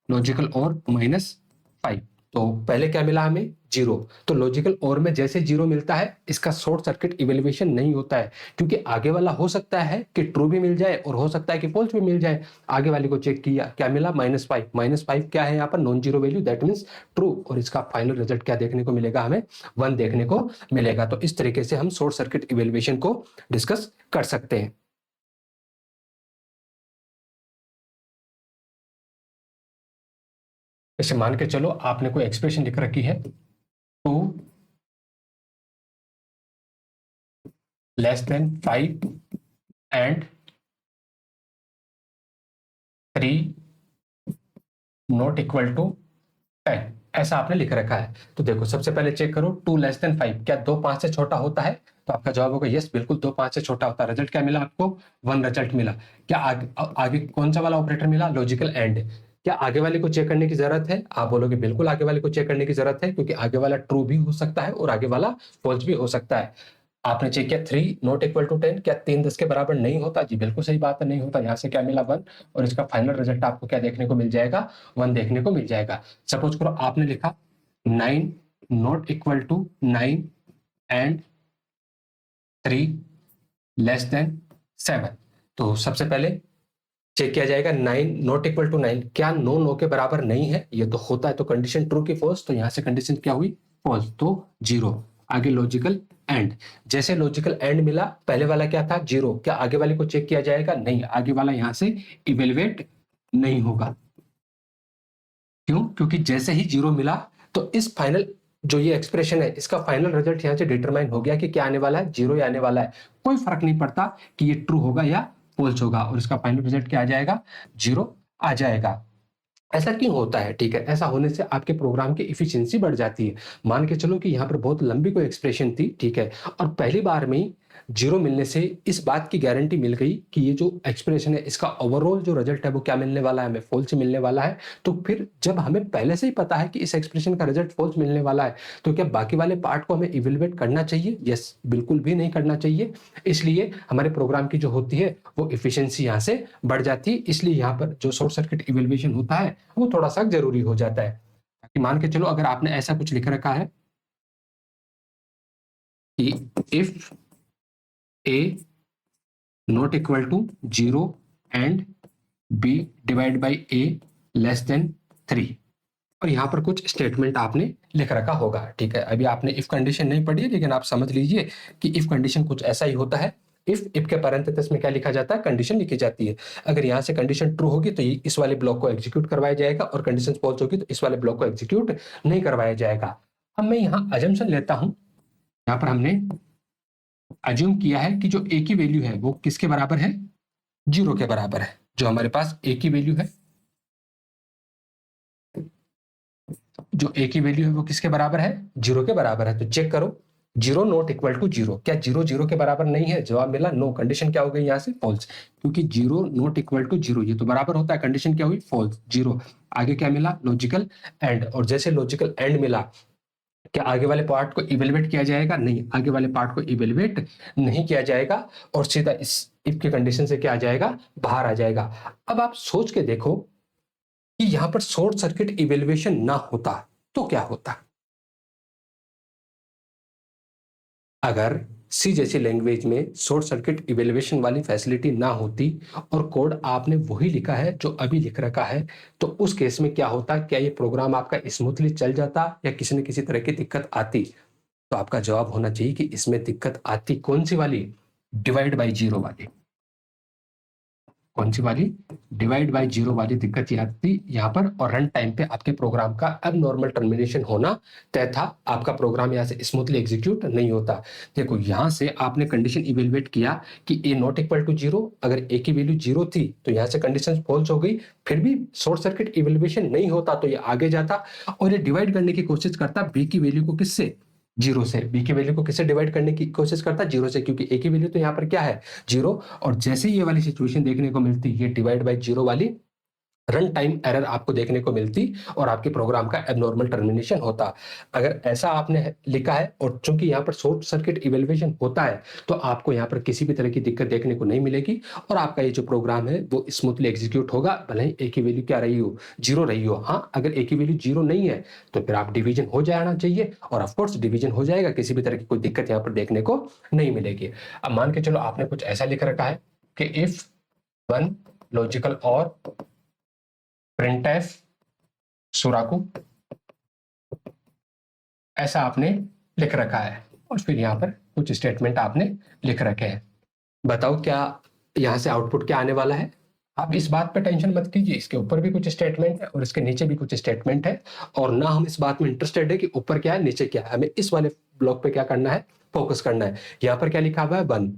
लॉजिकल और -5, तो पहले क्या मिला हमें, 0, तो लॉजिकल और में जैसे 0 मिलता है इसका शॉर्ट सर्किट इवैल्यूएशन नहीं होता है, क्योंकि आगे वाला हो सकता है कि ट्रू भी मिल जाए और हो सकता है कि फॉल्स भी मिल जाए। आगे वाले को चेक किया, क्या मिला, -5 क्या है यहाँ पर, non zero value, that means true, और इसका फाइनल रिजल्ट क्या देखने को मिलेगा, हमें 1 देखने को मिलेगा। तो इस तरीके से हम शॉर्ट सर्किट इवैल्यूएशन को डिस्कस कर सकते हैं। जैसे मान के चलो आपने कोई एक्सप्रेशन लिख रखी है, 2 less than 5 and 3 not equal to 10, ऐसा आपने लिख रखा है। तो देखो सबसे पहले चेक करो, 2 लेस देन 5, क्या 2 5 से छोटा होता है, तो आपका जवाब होगा यस, बिल्कुल 2 5 से छोटा होता है। रिजल्ट क्या मिला आपको, 1 रिजल्ट मिला। क्या आगे कौन सा वाला ऑपरेटर मिला, लॉजिकल एंड, क्या आगे वाले को चेक करने की जरूरत है, आप बोलोगे बिल्कुल आगे वाले को चेक करने की जरूरत है, क्योंकि आगे वाला ट्रू भी हो सकता है और आगे वाला फॉल्स भी हो सकता है। आपने चेक किया 3 नॉट इक्वल टू 10, क्या 3 10 के बराबर नहीं होता, जी बिल्कुल सही बात है, नहीं होता। यहाँ से क्या मिला, 1, और इसका फाइनल रिजल्ट आपको क्या देखने को मिल जाएगा, 1 देखने को मिल जाएगा। सपोज करो आपने लिखा 9 not equal to 9 and 3 less than 7, तो सबसे पहले चेक किया जाएगा 9 नॉट इक्वल टू 9, क्या 9 9 के बराबर नहीं है, ये तो होता है, तो कंडीशन ट्रू की फॉल्स, तो यहाँ से कंडीशन क्या हुई, फॉल्स, तो 0। आगे लॉजिकल एंड, जैसे लॉजिकल एंड मिला, पहले वाला क्या था, 0, क्या आगे वाले को चेक किया जाएगा, नहीं, आगे वाला यहाँ से इवेल्युएट नहीं होगा। क्यों, क्योंकि जैसे ही 0 मिला तो इस फाइनल जो ये एक्सप्रेशन है इसका फाइनल रिजल्ट यहाँ से डिटरमाइन हो गया कि क्या आने वाला है, 0 ही आने वाला है। कोई फर्क नहीं पड़ता कि ये ट्रू होगा या फॉल्स होगा, और इसका फाइनल रिजल्ट क्या आ जाएगा, 0 आ जाएगा। ऐसा क्यों होता है, ठीक है, ऐसा होने से आपके प्रोग्राम की इफिशिएंसी बढ़ जाती है। मान के चलो कि यहाँ पर बहुत लंबी कोई एक्सप्रेशन थी, ठीक है, और पहली बार में ही 0 मिलने से इस बात की गारंटी मिल गई कि ये जो एक्सप्रेशन है इसका ओवरऑल जो रिजल्ट है वो क्या मिलने वाला है, हमें फॉल्स मिलने वाला है। तो फिर जब हमें पहले से ही पता है कि इस एक्सप्रेशन का रिजल्ट फॉल्स मिलने वाला है, तो क्या बाकी वाले पार्ट को हमें इवेल्युएट करना चाहिए, यस, बिल्कुल भी नहीं करना चाहिए। इसलिए हमारे प्रोग्राम की जो होती है वो इफिशियंसी यहाँ से बढ़ जाती है। इसलिए यहाँ पर जो शॉर्ट सर्किट इवेल्युएशन होता है वो थोड़ा सा जरूरी हो जाता है। कि मान के चलो अगर आपने ऐसा कुछ लिख रखा है कि if a not equal to 0 and b divided by a less than 3, और यहाँ पर कुछ स्टेटमेंट आपने लिख रखा होगा, ठीक है। अभी आपने इफ कंडीशन नहीं पढ़ी है, लेकिन आप समझ लीजिए कि इफ कंडीशन कुछ ऐसा ही होता है। इफ के पैरेंथेसिस में क्या लिखा जाता है, कंडीशन लिखी जाती है। अगर यहाँ से कंडीशन ट्रू होगी तो इस वाले ब्लॉक को एग्जीक्यूट करवाया जाएगा, और कंडीशन फॉल्स होगी तो इस वाले ब्लॉक को एग्जीक्यूट नहीं करवाया जाएगा। अब मैं यहाँ अजम्पशन लेता हूं, यहाँ पर हमने अज्यूम किया है कि जो ए की वैल्यू है वो किसके बराबर है, 0 के बराबर है। जो हमारे पास ए की वैल्यू है, जो ए की वैल्यू है वो किसके बराबर है, 0 के बराबर है। तो चेक करो, 0 नॉट इक्वल टू 0, क्या 0 0 के बराबर नहीं है? जवाब मिला नो। कंडीशन क्या हो गई यहाँ से, फॉल्स, क्योंकि 0 नॉट इक्वल टू 0 ये तो बराबर होता है, कंडीशन क्या हुई, फॉल्स, 0। आगे क्या मिला, लॉजिकल एंड। और जैसे लॉजिकल एंड मिला, क्या आगे वाले पार्ट को इवेलुएट किया जाएगा? नहीं, आगे वाले पार्ट को इवेलुएट नहीं किया जाएगा, और सीधा इस इफ की कंडीशन से क्या आ जाएगा, बाहर आ जाएगा। अब आप सोच के देखो कि यहां पर शॉर्ट सर्किट इवेल्युएशन ना होता तो क्या होता। अगर सी जैसी लैंग्वेज में शॉर्ट सर्किट इवेल्युएशन वाली फैसिलिटी ना होती और कोड आपने वही लिखा है जो अभी लिख रखा है, तो उस केस में क्या होता, क्या ये प्रोग्राम आपका स्मूथली चल जाता या किसी न किसी तरह की दिक्कत आती? तो आपका जवाब होना चाहिए कि इसमें दिक्कत आती। कौन सी वाली, डिवाइड बाय जीरो वाली। कौन सी वाली, डिवाइड बाय जीरो वाली दिक्कत ये आती यहाँ पर। और रन टाइम पे आपके प्रोग्राम का अब नॉर्मल टर्मिनेशन होना तय था, आपका प्रोग्राम यहाँ से स्मूथली एग्जीक्यूट नहीं होता। देखो यहाँ से आपने कंडीशन इवेलुएट किया कि ए नॉट इक्वल टू 0, अगर ए की वैल्यू 0 थी तो यहाँ से कंडीशन फॉल्स हो गई, फिर भी शॉर्ट सर्किट इवेल्युएशन नहीं होता तो ये आगे जाता और ये डिवाइड करने की कोशिश करता बी की वैल्यू को, किससे, 0 से। बी की वैल्यू को किससे डिवाइड करने की कोशिश करता, 0 से, क्योंकि ए की वैल्यू तो यहाँ पर क्या है, 0। और जैसे ही ये वाली सिचुएशन देखने को मिलती, ये डिवाइड बाय 0 वाली रन टाइम एरर आपको देखने को मिलती और आपके प्रोग्राम का एबनॉर्मल टर्मिनेशन होता। अगर ऐसा आपने लिखा है और चूंकि यहाँ पर शॉर्ट सर्किट इवेल्युएशन होता है तो आपको यहाँ पर किसी भी तरह की दिक्कत देखने को नहीं मिलेगी और आपका ये जो प्रोग्राम है वो स्मूथली एग्जीक्यूट होगा, भले ही ए की वैल्यू क्या रही हो, 0 रही हो। हाँ, अगर ए की वैल्यू 0 नहीं है तो फिर आप डिवीजन हो जाना चाहिए, और ऑफकोर्स डिवीजन हो जाएगा, किसी भी तरह की कोई दिक्कत यहाँ पर देखने को नहीं मिलेगी। अब मान के चलो आपने कुछ ऐसा लिख रखा है कि इफ वन लॉजिकल और प्रिंटफ सुराकू, ऐसा आपने लिख रखा है और फिर यहाँ पर कुछ स्टेटमेंट आपने लिख रखे हैं। बताओ क्या यहाँ से आउटपुट क्या आने वाला है? आप इस बात पे टेंशन मत कीजिए, इसके ऊपर भी कुछ स्टेटमेंट है और इसके नीचे भी कुछ स्टेटमेंट है, और ना हम इस बात में इंटरेस्टेड है कि ऊपर क्या है नीचे क्या है, हमें इस वाले ब्लॉक पे क्या करना है, फोकस करना है। यहाँ पर क्या लिखा हुआ है, 1।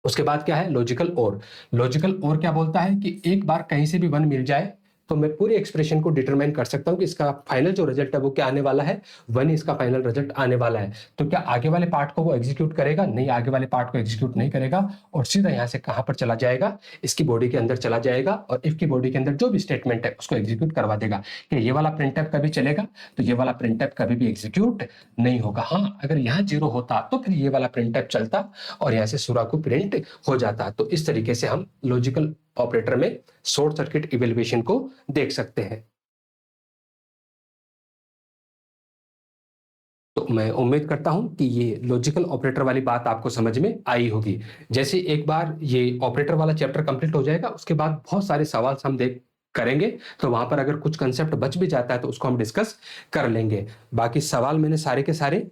उसके बाद क्या है, लॉजिकल और। लॉजिकल और क्या बोलता है कि एक बार कहीं से भी 1 मिल जाए तो मैं पूरी एक्सप्रेशन को डिटरमाइन कर सकता हूं कि इसका फाइनल जो रिजल्ट है वो क्या आने वाला है, 1 इसका फाइनल रिजल्ट आने वाला है। तो क्या आगे वाले पार्ट को वो एग्जीक्यूट करेगा? नहीं, आगे वाले पार्ट को एग्जीक्यूट नहीं करेगा और सीधा यहां से कहां पर चला जाएगा, इसकी बॉडी के अंदर चला जाएगा और इफ की बॉडी के अंदर जो भी स्टेटमेंट है उसको एग्जीक्यूट करवा देगा। कि ये वाला प्रिंटफ कभी चलेगा तो ये वाला प्रिंटफ कभी भी एग्जीक्यूट नहीं होगा। हाँ, अगर यहाँ 0 होता तो फिर ये वाला प्रिंटफ चलता और यहाँ से सुराकू प्रिंट हो जाता। तो इस तरीके से हम लॉजिकल ऑपरेटर में शॉर्ट सर्किट इवेल्युएशन को देख सकते हैं। तो मैं उम्मीद करता हूं कि ये लॉजिकल ऑपरेटर वाली बात आपको समझ में आई होगी। जैसे एक बार ये ऑपरेटर वाला चैप्टर कंप्लीट हो जाएगा उसके बाद बहुत सारे सवाल हम देख करेंगे, तो वहां पर अगर कुछ कंसेप्ट बच भी जाता है तो उसको हम डिस्कस कर लेंगे। बाकी सवाल मैंने सारे के सारे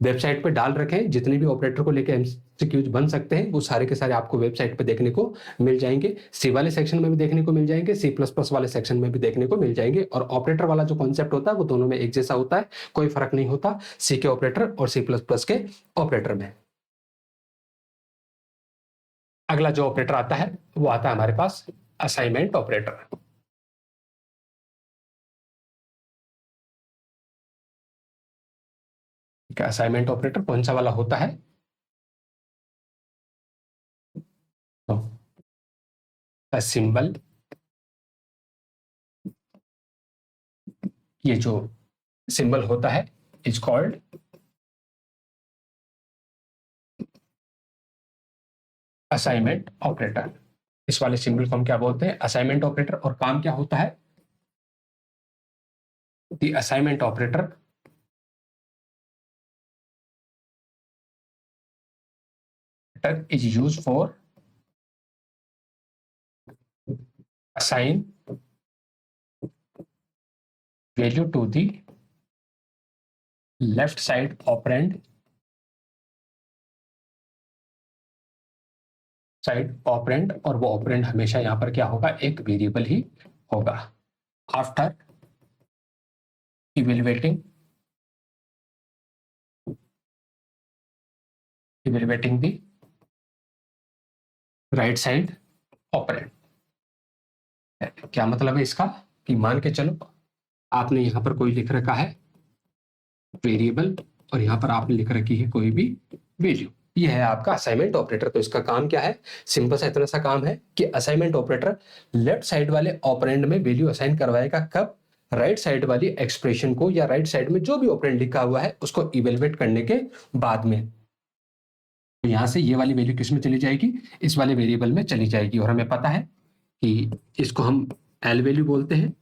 वेबसाइट पे डाल रखे हैं, जितने भी ऑपरेटर को लेकर एमसीक्यूज बन सकते हैं वो सारे के सारे आपको वेबसाइट पे देखने को मिल जाएंगे। सी वाले सेक्शन में भी देखने को मिल जाएंगे, सी प्लस प्लस वाले सेक्शन में भी देखने को मिल जाएंगे। और ऑपरेटर वाला जो कॉन्सेप्ट होता है वो दोनों में एक जैसा होता है, कोई फर्क नहीं होता सी के ऑपरेटर और सी प्लस प्लस के ऑपरेटर में। अगला जो ऑपरेटर आता है वो आता है हमारे पास असाइनमेंट ऑपरेटर। असाइनमेंट ऑपरेटर कौन सा वाला होता है, तो सिंबल, ये जो सिंबल होता है इज कॉल्ड असाइनमेंट ऑपरेटर। इस वाले सिंबल को हम क्या बोलते हैं, असाइनमेंट ऑपरेटर। और काम क्या होता है, the assignment operator is used for assign value to the left side operand side operand, और वो ऑपरेंड हमेशा यहाँ पर क्या होगा, एक वेरिएबल ही होगा। After evaluating the right side operand. क्या मतलब है इसका, कि मान के चलो आपने यहाँ पर कोई लिख रखा है वेरिएबल, और यहाँ पर आपने लिख रखी है कोई भी वैल्यू। ये है आपका असाइनमेंट ऑपरेटर। तो इसका काम क्या है, सिंपल सा इतना सा काम है कि असाइनमेंट ऑपरेटर लेफ्ट साइड वाले ऑपरेंड में वैल्यू असाइन करवाएगा। कब, राइट साइड वाली एक्सप्रेशन को, या राइट साइड में जो भी ऑपरेंड लिखा हुआ है उसको इवेलुएट करने के बाद में। तो यहां से ये वाली वैल्यू किस में चली जाएगी, इस वाले वेरिएबल में चली जाएगी। और हमें पता है कि इसको हम एल वैल्यू बोलते हैं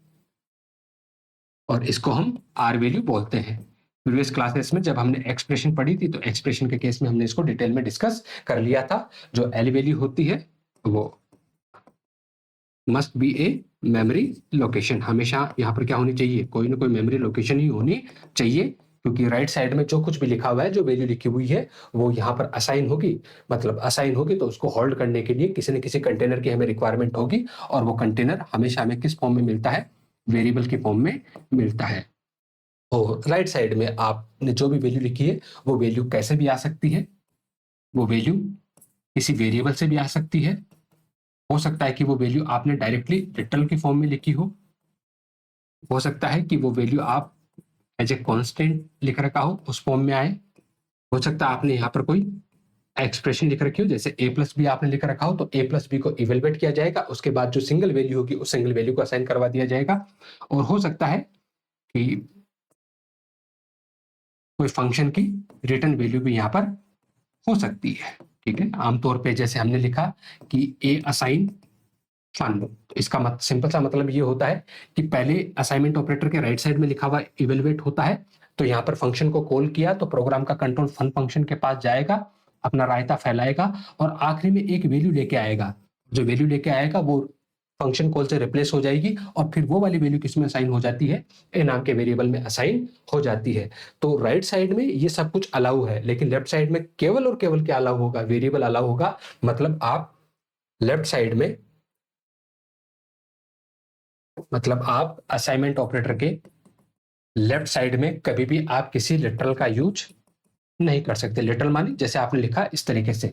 और इसको हम आर वैल्यू बोलते हैं। प्रीवियस क्लासेस में जब हमने एक्सप्रेशन पढ़ी थी तो एक्सप्रेशन के केस में हमने इसको डिटेल में डिस्कस कर लिया था। जो एल वैल्यू होती है वो must be a memory location. हमेशा यहाँ पर क्या होनी चाहिए, कोई ना कोई मेमोरी लोकेशन ही होनी चाहिए, क्योंकि राइट साइड में जो कुछ भी लिखा हुआ है, जो वैल्यू लिखी हुई है वो यहाँ पर असाइन होगी। मतलब असाइन होगी तो उसको होल्ड करने के लिए किसी न किसी कंटेनर की हमें रिक्वायरमेंट होगी, और वो कंटेनर हमेशा हमें किस फॉर्म में मिलता है, वेरिएबल की फॉर्म में मिलता है। और राइट साइड में आपने जो भी वैल्यू लिखी है वो वैल्यू कैसे भी आ सकती है, वो वैल्यू किसी वेरिएबल से भी आ सकती है। हो सकता है कि वो वैल्यू आपने डायरेक्टली लिटरल की फॉर्म में लिखी हो सकता है कि वो वैल्यू आप एज ए कांस्टेंट लिख रखा हो, उस फॉर्म में आए। हो सकता है आपने यहाँ पर कोई एक्सप्रेशन लिख रखी हो, जैसे a प्लस बी आपने लिख रखा हो, तो a प्लस बी को इवेलुएट किया जाएगा, उसके बाद जो सिंगल वैल्यू होगी उस सिंगल वैल्यू को असाइन करवा दिया जाएगा। और हो सकता है कि कोई फंक्शन की रिटर्न वैल्यू भी यहाँ पर हो सकती है। ठीक है, आमतौर पे जैसे हमने लिखा कि ए असाइन फन, तो इसका सिंपल सा मतलब ये होता है कि पहले असाइनमेंट ऑपरेटर के राइट साइड में लिखा हुआ इवेलुएट होता है, तो यहाँ पर फंक्शन को कॉल किया तो प्रोग्राम का कंट्रोल फन फंक्शन के पास जाएगा, अपना रायता फैलाएगा और आखिरी में एक वैल्यू लेके आएगा। जो वैल्यू लेके आएगा वो फंक्शन कॉल से रिप्लेस हो जाएगी, और फिर वो वाली वैल्यू किसमें असाइन हो जाती है, ए नाम के वेरिएबल में असाइन हो जाती है। तो राइट साइड में ये सब कुछ अलाउ है, लेकिन लेफ्ट साइड में केवल और केवल क्या अलाउ होगा, वेरिएबल अलाउ होगा। मतलब आप लेफ्ट साइड में, मतलब आप असाइनमेंट ऑपरेटर के लेफ्ट साइड में कभी भी आप किसी लिटरल का यूज नहीं कर सकते। लिटरल माने जैसे आपने लिखा इस तरीके से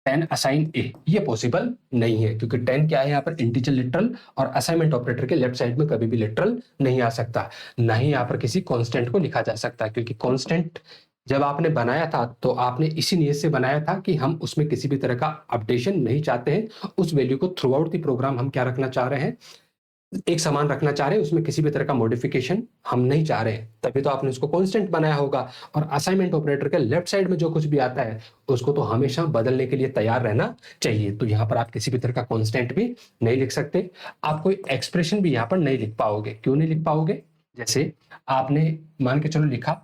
10 असाइन ए, ये पॉसिबल नहीं है, क्योंकि 10 क्या है यहाँ पर, इंटीजर लिटरल, और असाइनमेंट ऑपरेटर के लेफ्ट साइड में कभी भी लिटरल नहीं आ सकता। ना ही यहाँ पर किसी कांस्टेंट को लिखा जा सकता, क्योंकि कांस्टेंट जब आपने बनाया था तो आपने इसी नीयत से बनाया था कि हम उसमें किसी भी तरह का अपडेशन नहीं चाहते हैं। उस वैल्यू को थ्रू आउट द प्रोग्राम हम क्या रखना चाह रहे हैं, एक समान रखना चाह रहे हैं, उसमें किसी भी तरह का मॉडिफिकेशन हम नहीं चाह रहे हैं, तभी तो आपने उसको कांस्टेंट बनाया होगा। और असाइनमेंट ऑपरेटर के लेफ्ट साइड में जो कुछ भी आता है उसको तो हमेशा बदलने के लिए तैयार रहना चाहिए। तो यहाँ पर आप किसी भी तरह का कांस्टेंट भी नहीं लिख सकते, आप कोई एक्सप्रेशन भी यहाँ पर नहीं लिख पाओगे। क्यों नहीं लिख पाओगे, जैसे आपने मान के चलो लिखा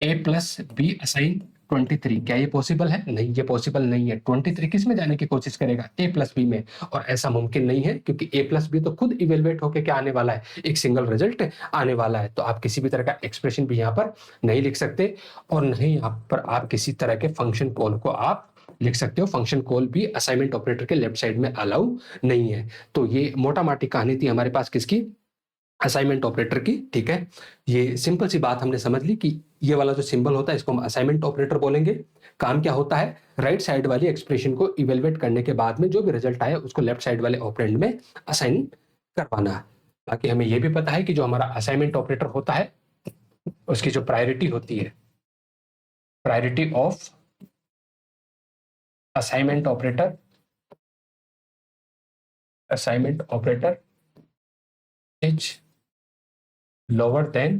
ए प्लस बी असाइन 23, क्या ये पॉसिबल है, नहीं ये पॉसिबल नहीं है। 23 किस में जाने की कोशिश करेगा, ए प्लस बी में, और ऐसा मुमकिन नहीं है, क्योंकि ए प्लस बी तो खुद इवेलुएट होकर क्या आने वाला है, एक सिंगल रिजल्ट आने वाला है। तो आप किसी भी तरह का एक्सप्रेशन भी यहाँ पर नहीं लिख सकते, और नहीं यहाँ पर आप किसी तरह के फंक्शन कॉल को आप लिख सकते हो। फंक्शन कॉल भी असाइनमेंट ऑपरेटर के लेफ्ट साइड में अलाउ नहीं है। तो ये मोटा माटी कहानी थी हमारे पास किसकी, असाइनमेंट ऑपरेटर की। ठीक है, ये सिंपल सी बात हमने समझ ली कि ये वाला जो सिंबल होता है इसको हम असाइनमेंट ऑपरेटर बोलेंगे। काम क्या होता है, राइट साइड वाली एक्सप्रेशन को इवेलुएट करने के बाद में जो भी रिजल्ट आए उसको लेफ्ट साइड वाले ऑपरेंड में असाइन करवाना है। बाकी हमें यह भी पता है कि जो हमारा असाइनमेंट ऑपरेटर होता है उसकी जो प्रायोरिटी होती है, priority of assignment operator, assignment operator is lower than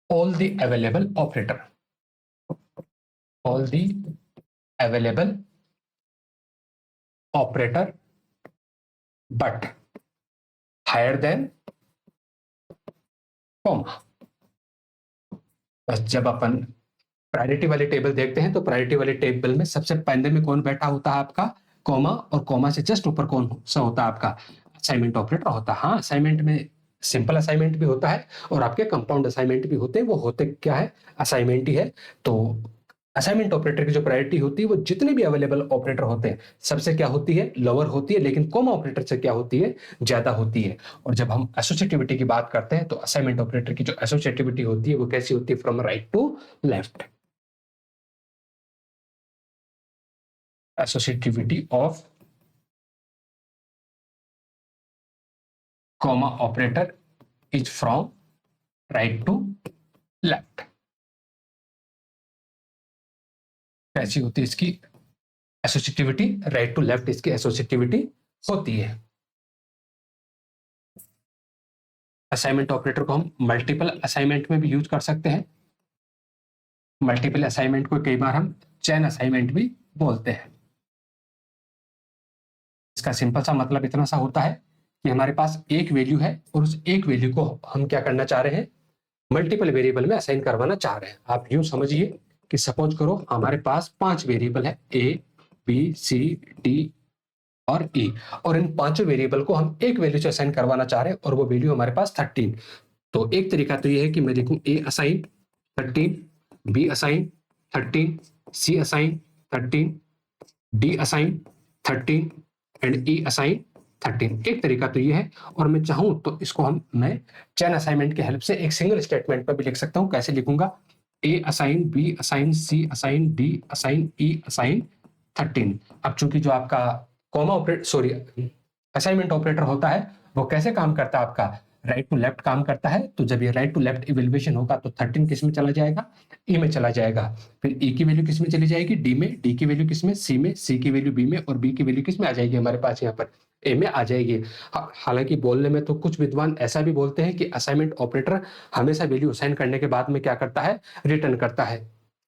all the available operator, all the available operator, but higher than comma। बस जब अपन प्रायोरिटी वाले टेबल देखते हैं तो प्रायोरिटी वाले टेबल में सबसे पहले में कौन बैठा होता है आपका, कॉमा, और कॉमा से जस्ट ऊपर कौन सा होता है आपका, असाइनमेंट ऑपरेटर होता है। हाँ, असाइनमेंट में सिंपल असाइनमेंट भी होता है और आपके कंपाउंड असाइनमेंट भी होते हैं, वो होते क्या है, असाइनमेंट ही है। तो असाइनमेंट ऑपरेटर की जो प्रायोरिटी होती है वो जितने भी अवेलेबल ऑपरेटर होते हैं सबसे क्या होती है, लोअर होती है, लेकिन कॉमा ऑपरेटर से क्या होती है, ज्यादा होती है। और जब हम एसोसिएटिविटी की बात करते हैं तो असाइनमेंट ऑपरेटर की जो एसोसिएटिविटी होती है वो कैसी होती है, from right to left. Associativity of comma operator is from right to left. कैसी होती है इसकी एसोसिएटिविटी, राइट टू लेफ्ट इसकी एसोसिएटिविटी होती है। असाइनमेंट ऑपरेटर को हम मल्टीपल असाइनमेंट में भी यूज कर सकते हैं। मल्टीपल असाइनमेंट को कई बार हम चेन असाइनमेंट भी बोलते हैं। इसका सिंपल सा मतलब इतना सा होता है कि हमारे पास एक वैल्यू है और उस एक वैल्यू को हम क्या करना चाह रहे हैं, मल्टीपल वेरिएबल में असाइन करवाना चाह रहे हैं। आप यूं समझिए कि सपोज करो हमारे पास 5 वेरिएबल है, ए बी सी डी और ई, और इन पांचों वेरिएबल को हम एक वैल्यू से असाइन करवाना चाह रहे हैं और वो वैल्यू हमारे पास 13। तो एक तरीका तो ये है कि मैं लिखूं A assign 13, B assign 13, C assign 13, D assign 13 and E assign 13। एक तरीका तो ये है। और मैं चाहूं तो इसको मैं चेन असाइनमेंट की हेल्प से एक सिंगल स्टेटमेंट पर भी लिख सकता हूं। कैसे लिखूंगा, A assign, B assign, C assign, D assign, E assign 13। अब चूंकि जो आपका comma operator sorry assignment operator होता है वो कैसे काम करता है, आपका राइट टू लेफ्ट काम करता है। तो जब ये राइट टू लेफ्ट इवेल्युएशन होगा तो 13 किस में चला जाएगा, ई में चला जाएगा। फिर ई की वैल्यू किस में चली जाएगी, डी में, डी की वैल्यू किस में, सी में, सी की वैल्यू बी में, और बी की वैल्यू किस में आ जाएगी हमारे पास यहाँ पर, ए में आ जाएगी। हालांकि बोलने में तो कुछ विद्वान ऐसा भी बोलते हैं कि असाइनमेंट ऑपरेटर हमेशा वैल्यू असाइन करने के बाद में क्या करता है, रिटर्न करता है।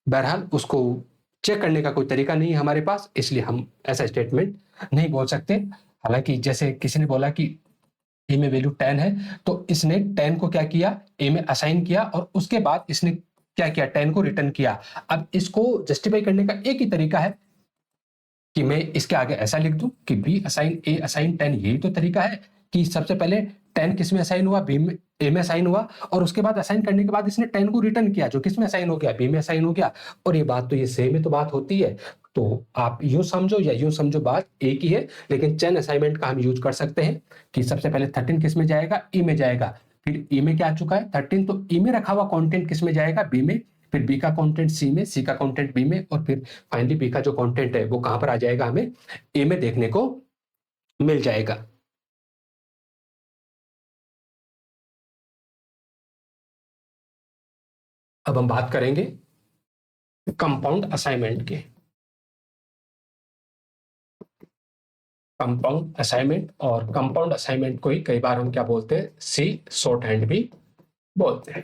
बहरहाल उसको चेक करने का कोई तरीका नहीं है हमारे पास, इसलिए हम ऐसा स्टेटमेंट नहीं बोल सकते। हालांकि जैसे किसी ने बोला कि ए में वैल्यू 10 है, तो इसने 10 को क्या किया, ए में असाइन किया और उसके बाद इसने क्या किया, 10 को रिटर्न किया। अब इसको जस्टिफाई करने का एक ही तरीका है कि मैं इसके आगे ऐसा लिख दूं कि बी असाइन ए असाइन 10। यही तो तरीका है कि सबसे पहले 10 किस में असाइन हुआ, बी में, ए में असाइन हुआ, और उसके बाद असाइन करने के बाद इसने 10 को रिटर्न किया जो किस में असाइन हो गया, बी में असाइन हो गया। और ये बात तो ये सेम ही तो बात होती है। तो आप यूं समझो या यूं समझो, बात एक ही है, लेकिन चेन असाइनमेंट का हम यूज कर सकते हैं कि सबसे पहले 13 किस में जाएगा, ई में जाएगा। फिर ई में क्या आ चुका है 13, तो ई में रखा हुआ कंटेंट किस में जाएगा, बी में। फिर बी का कंटेंट सी में, सी का कंटेंट बी में, और फिर फाइनली बी का जो कंटेंट है वो कहां पर आ जाएगा, हमें ए में देखने को मिल जाएगा। अब हम बात करेंगे कंपाउंड असाइनमेंट के। कंपाउंड असाइनमेंट, और कंपाउंड असाइनमेंट को ही कई बार हम क्या बोलते हैं, सी शॉर्ट हैंड भी बोलते हैं।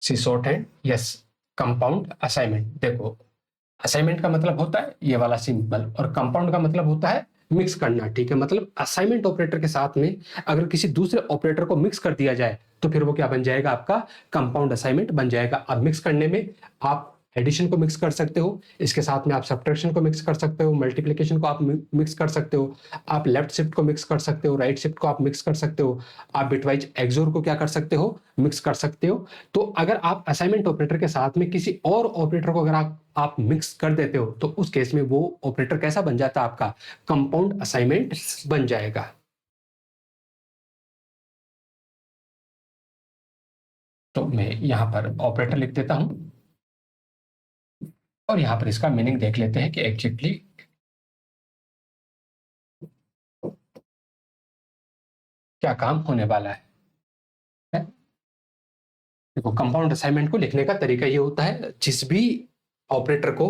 C short hand, yes. Compound assignment, देखो असाइनमेंट का मतलब होता है ये वाला सिंबल, और कंपाउंड का मतलब होता है मिक्स करना। ठीक है, मतलब असाइनमेंट ऑपरेटर के साथ में अगर किसी दूसरे ऑपरेटर को मिक्स कर दिया जाए तो फिर वो क्या बन जाएगा, आपका कंपाउंड असाइनमेंट बन जाएगा। अब मिक्स करने में आप एडिशन को मिक्स कर सकते हो, इसके साथ में आप सब्ट्रैक्शन को मिक्स कर सकते हो, मल्टीप्लिकेशन को आप मिक्स कर सकते हो, आप लेफ्ट शिफ्ट को मिक्स कर सकते हो, राइट शिफ्ट को आप मिक्स कर सकते हो, आप बिटवाइज एक्सोर को क्या कर सकते हो, मिक्स कर सकते हो। तो अगर आप असाइनमेंट ऑपरेटर के साथ में किसी और ऑपरेटर को अगर आप मिक्स कर देते हो तो उस केस में वो ऑपरेटर कैसा बन जाता है, आपका कंपाउंड असाइनमेंट बन जाएगा। तो मैं यहां पर ऑपरेटर लिख देता हूं और यहां पर इसका मीनिंग देख लेते हैं कि एग्जैक्टली क्या काम होने वाला है। देखो कंपाउंड असाइनमेंट को लिखने का तरीका ये होता है, जिस भी ऑपरेटर को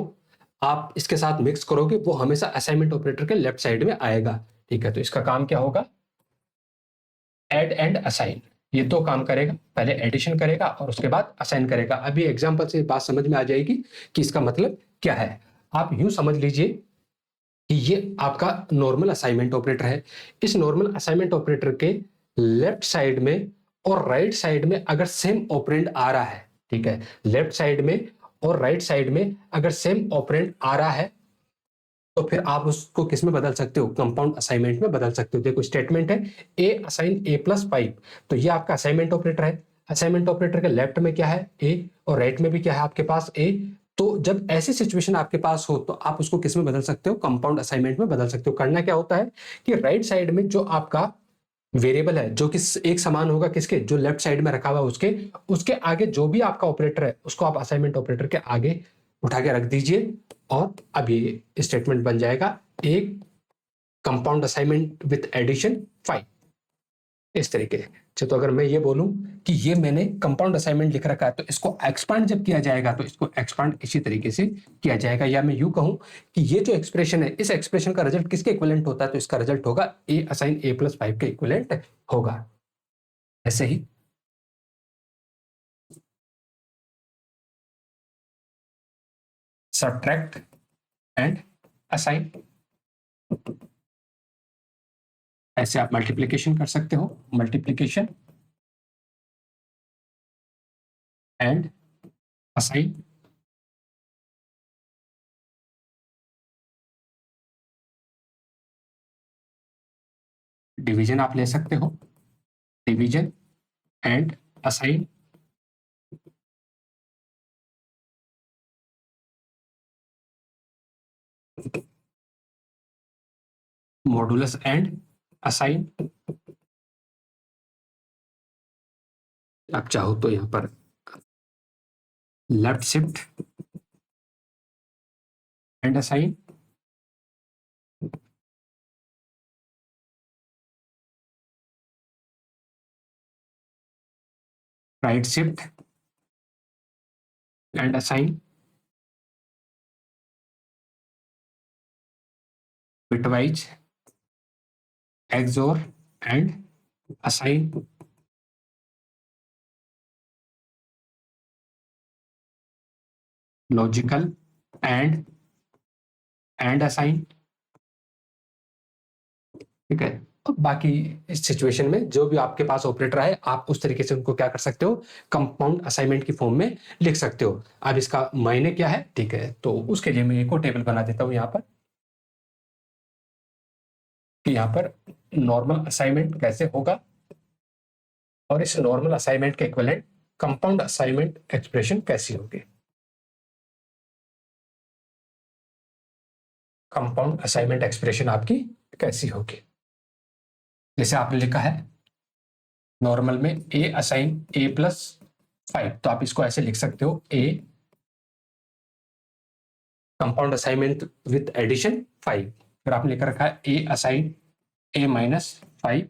आप इसके साथ मिक्स करोगे वो हमेशा असाइनमेंट ऑपरेटर के लेफ्ट साइड में आएगा। ठीक है, तो इसका काम क्या होगा, ऐड एंड असाइन, ये दो काम करेगा। पहले एडिशन करेगा और उसके बाद असाइन करेगा। अभी एग्जांपल से बात समझ में आ जाएगी कि इसका मतलब क्या है। आप यूं समझ लीजिए कि ये आपका नॉर्मल असाइनमेंट ऑपरेटर है। इस नॉर्मल असाइनमेंट ऑपरेटर के लेफ्ट साइड में और राइट साइड में अगर सेम ऑपरेंड आ रहा है, ठीक है, लेफ्ट साइड में और राइट साइड में अगर सेम ऑपरेंड आ रहा है तो फिर आप उसको किस में बदल सकते हो, कंपाउंड असाइनमेंट में बदल सकते हो। देखो स्टेटमेंट है ए असाइन ए प्लस 5, तो ये आपका असाइनमेंट ऑपरेटर है। असाइनमेंट ऑपरेटर के लेफ्ट में क्या है, ए, और राइट में भी क्या है आपके पास, ए। तो जब ऐसी सिचुएशन आपके पास हो तो आप उसको किस में बदल सकते हो, कंपाउंड असाइनमेंट में बदल सकते हो। करना क्या होता है कि राइट साइड में जो आपका वेरिएबल है जो कि एक समान होगा किसके, जो लेफ्ट साइड में रखा हुआ उसके, उसके आगे जो भी आपका ऑपरेटर है उसको आप असाइनमेंट ऑपरेटर के आगे उठा के रख दीजिए, और अब ये स्टेटमेंट बन जाएगा एक कंपाउंड असाइनमेंट विथ एडिशन 5, इस तरीके से। तो अगर मैं ये बोलूं कि ये मैंने कंपाउंड असाइनमेंट लिख रखा है, तो इसको एक्सपांड जब किया जाएगा तो इसको एक्सपांड इसी तरीके से किया जाएगा। या मैं यूं कहूं कि ये जो एक्सप्रेशन है, इस एक्सप्रेशन का रिजल्ट किसके इक्विवेलेंट होता है, तो इसका रिजल्ट होगा ए असाइन ए प्लस 5 के इक्विवेलेंट होगा। ऐसे ही सब्ट्रैक्ट एंड असाइन, ऐसे आप मल्टीप्लीकेशन कर सकते हो, मल्टीप्लीकेशन एंड असाइन। डिवीजन आप ले सकते हो, division and assign. Modulus and assign. आप चाहो तो यहां पर left shift and assign, right shift and assign, bitwise XOR and assign, logical and assign. ठीक है। और बाकी इस सिचुएशन में जो भी आपके पास ऑपरेटर है आप उस तरीके से उनको क्या कर सकते हो, कंपाउंड असाइनमेंट की फॉर्म में लिख सकते हो। अब इसका मायने क्या है, ठीक है, तो उसके लिए मैं एक टेबल बना देता हूं यहाँ पर, कि यहाँ पर नॉर्मल असाइनमेंट कैसे होगा और इस नॉर्मल असाइनमेंट के इक्विवेलेंट कंपाउंड असाइनमेंट एक्सप्रेशन कैसी होगी। कंपाउंड असाइनमेंट एक्सप्रेशन आपकी कैसी होगी, जैसे आपने लिखा है नॉर्मल में ए असाइन ए प्लस 5, तो आप इसको ऐसे लिख सकते हो, a compound assignment with addition 5। फिर आपने लिख रखा है ए असाइन ए माइनस 5,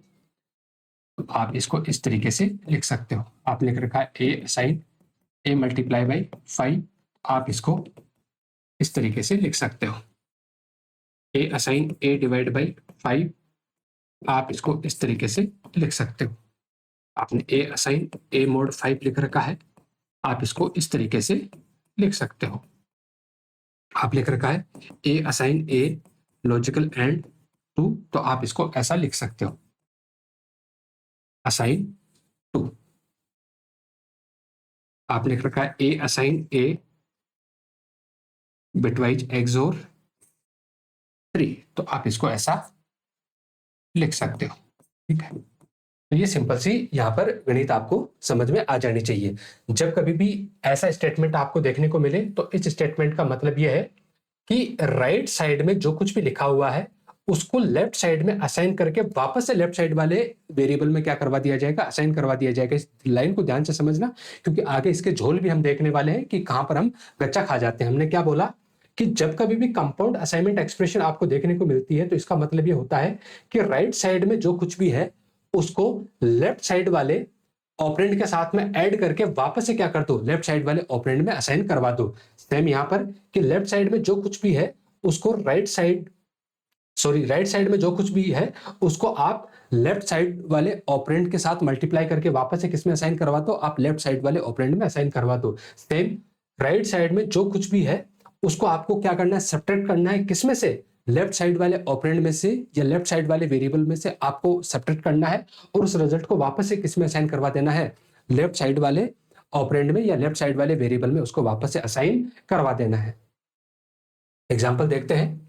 तो आप इसको इस तरीके से लिख सकते हो। आपने लिख रखा है ए असाइन ए मल्टीप्लाई बाई 5, आप इसको इस तरीके से लिख सकते हो। ए असाइन ए डिवाइड बाई 5, आप इसको इस तरीके से लिख सकते हो। आपने ए असाइन ए मोड 5 लिख रखा है, आप इसको इस तरीके से लिख सकते हो। आप लिख रखा है ए असाइन ए लॉजिकल एंड 2, तो आप इसको ऐसा लिख सकते हो, असाइन 2। आपने लिख रखा है ए असाइन ए बिटवाइज एक्सोर 3, तो आप इसको ऐसा लिख सकते हो। ठीक है, तो ये सिंपल सी यहाँ पर गणित आपको समझ में आ जानी चाहिए। जब कभी भी ऐसा स्टेटमेंट आपको देखने को मिले तो इस स्टेटमेंट का मतलब यह है कि राइट साइड में जो कुछ भी लिखा हुआ है उसको लेफ्ट साइड में असाइन करके वापस से लेफ्ट साइड वाले वेरिएबल में क्या करवा दिया जाएगा, असाइन करवा दिया जाएगा। इस लाइन को ध्यान से समझना, क्योंकि आगे इसके झोल भी हम देखने वाले हैं कि कहां पर हम गच्चा खा जाते हैं। हमने क्या बोला कि जब कभी भी कंपाउंड असाइनमेंट एक्सप्रेशन आपको देखने को मिलती है तो इसका मतलब ये होता है कि राइट साइड में जो कुछ भी है उसको लेफ्ट साइड वाले ऑपरेंड के साथ में ऐड करके वापस से क्या कर दो, लेफ्ट साइड वाले ऑपरेंड में असाइन करवा दो। सेम यहां पर कि लेफ्ट साइड में जो कुछ भी है उसको राइट साइड में जो कुछ भी है उसको आप लेफ्ट साइड वाले ऑपरेंड के साथ मल्टीप्लाई करके वापस से किसमें असाइन करवा दो, आप लेफ्ट साइड वाले ऑपरेंड में असाइन करवा दो। सेम राइट साइड में जो कुछ भी है उसको आपको क्या करना है, सब्ट्रैक्ट करना है, किसमें से, लेफ्ट साइड वाले ऑपरेंड में से या लेफ्ट साइड वाले वेरिएबल में से आपको सब्ट्रैक्ट करना है, और उस रिजल्ट को वापस से किसमें असाइन करवा देना है, लेफ्ट साइड वाले ऑपरेंड में या लेफ्ट साइड वाले वेरिएबल में उसको वापस से असाइन करवा देना है। एग्जाम्पल देखते हैं।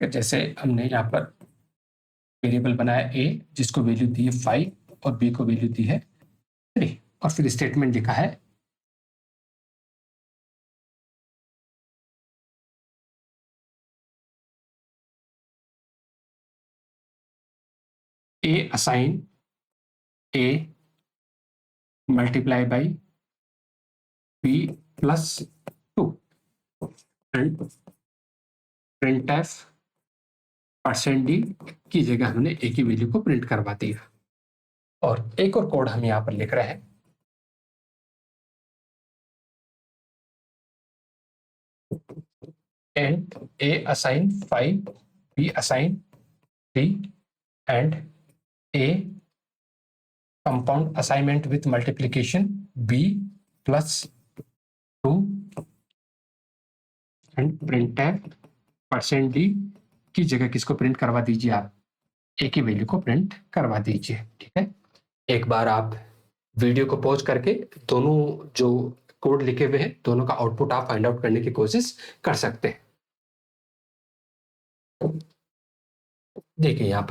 जैसे हमने यहाँ पर वेरिएबल बनाया a जिसको वैल्यू दी है 5 और b को वैल्यू दी है 3 और फिर स्टेटमेंट लिखा है a assign a multiply by b plus 2 and printf %d की जगह हमने a की वैल्यू को प्रिंट करवा दिया। और एक और कोड हम यहां पर लिख रहे हैं and a assign 5 b assign 3 and a compound assignment with multiplication b plus 2 and printf %d की जगह किसको प्रिंट करवा दीजिए, आप a की वैल्यू को प्रिंट करवा दीजिए। ठीक है, एक बार आप वीडियो को पॉज करके दोनों जो कोड लिखे हुए हैं दोनों का आउटपुट आप फाइंड आउट करने की कोशिश कर सकते हैं। देखिए यहां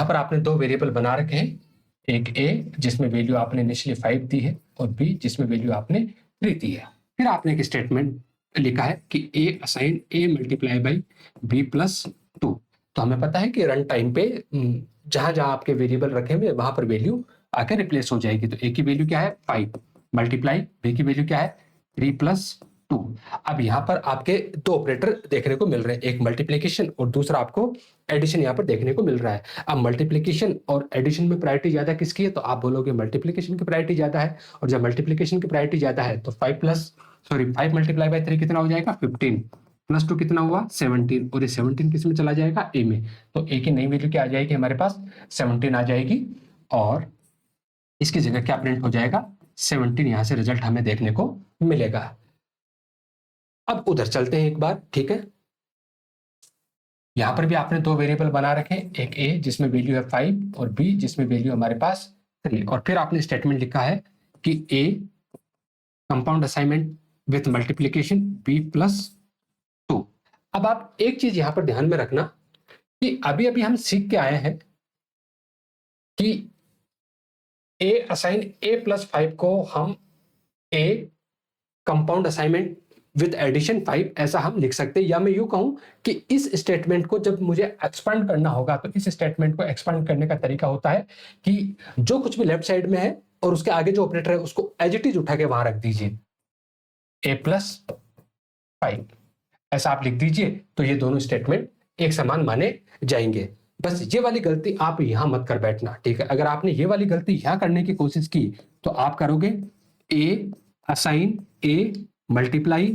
पर आपने दो वेरिएबल बना रखे हैं, एक a जिसमें वैल्यू आपने इनिशियली 5 दी है और b जिसमें वैल्यू आपने 3 दी है। फिर आपने एक स्टेटमेंट लिखा है कि a assign a multiply by b plus 2। तो हमें पता है कि रन टाइम पे जहां जहां आपके वेरिएबल रखे हुए वहां पर वैल्यू आकर रिप्लेस हो जाएगी। तो a की वैल्यू क्या है 5 मल्टीप्लाई b की वैल्यू क्या है 3 प्लस 2। अब यहाँ पर आपके दो ऑपरेटर देखने को मिल रहे हैं, एक मल्टीप्लिकेशन और दूसरा आपको एडिशन यहाँ पर देखने को मिल रहा है। अब मल्टीप्लिकेशन और एडिशन में प्रायोरिटी ज्यादा किसकी है, तो आप बोलोगे मल्टीप्लिकेशन की प्रायोरिटी ज्यादा है। और जब मल्टीप्लिकेशन की प्रायोरिटी ज्यादा है तो 5 मल्टीप्लाई बाई 3 कितना हो जाएगा 15 प्लस 2 कितना हुआ 17 और ये 17 किस में चला जाएगा ए में। तो ए की नई वैल्यू क्या आ जाएगी हमारे पास 17 आ जाएगी और इसकी जगह क्या प्रिंट हो जाएगा 17। यहां से रिजल्ट हमें देखने को मिलेगा। अब उधर चलते हैं एक बार। ठीक है, यहां पर भी आपने दो वेरिएबल बना रखे, एक a जिसमें वैल्यू है 5 और b जिसमें वैल्यू हमारे पास 3। और फिर आपने स्टेटमेंट लिखा है कि a compound assignment with multiplication b plus 2। अब आप एक चीज यहां पर ध्यान में रखना कि अभी अभी हम सीख के आए हैं कि a असाइन a प्लस 5 को हम a compound assignment with addition 5 ऐसा हम लिख सकते हैं। या मैं यूं कहूं कि इस स्टेटमेंट को जब मुझे एक्सपांड करना होगा तो इस स्टेटमेंट को एक्सपांड करने का तरीका होता है कि जो कुछ भी लेफ्ट साइड में है और उसके आगे जो ऑपरेटर है उसको एज इट इज उठा के वहां रख दीजिए a प्लस 5 ऐसा आप लिख दीजिए। तो ये दोनों स्टेटमेंट एक समान माने जाएंगे। बस ये वाली गलती आप यहां मत कर बैठना। ठीक है, अगर आपने ये वाली गलती यहां करने की कोशिश की तो आप करोगे a assign a multiply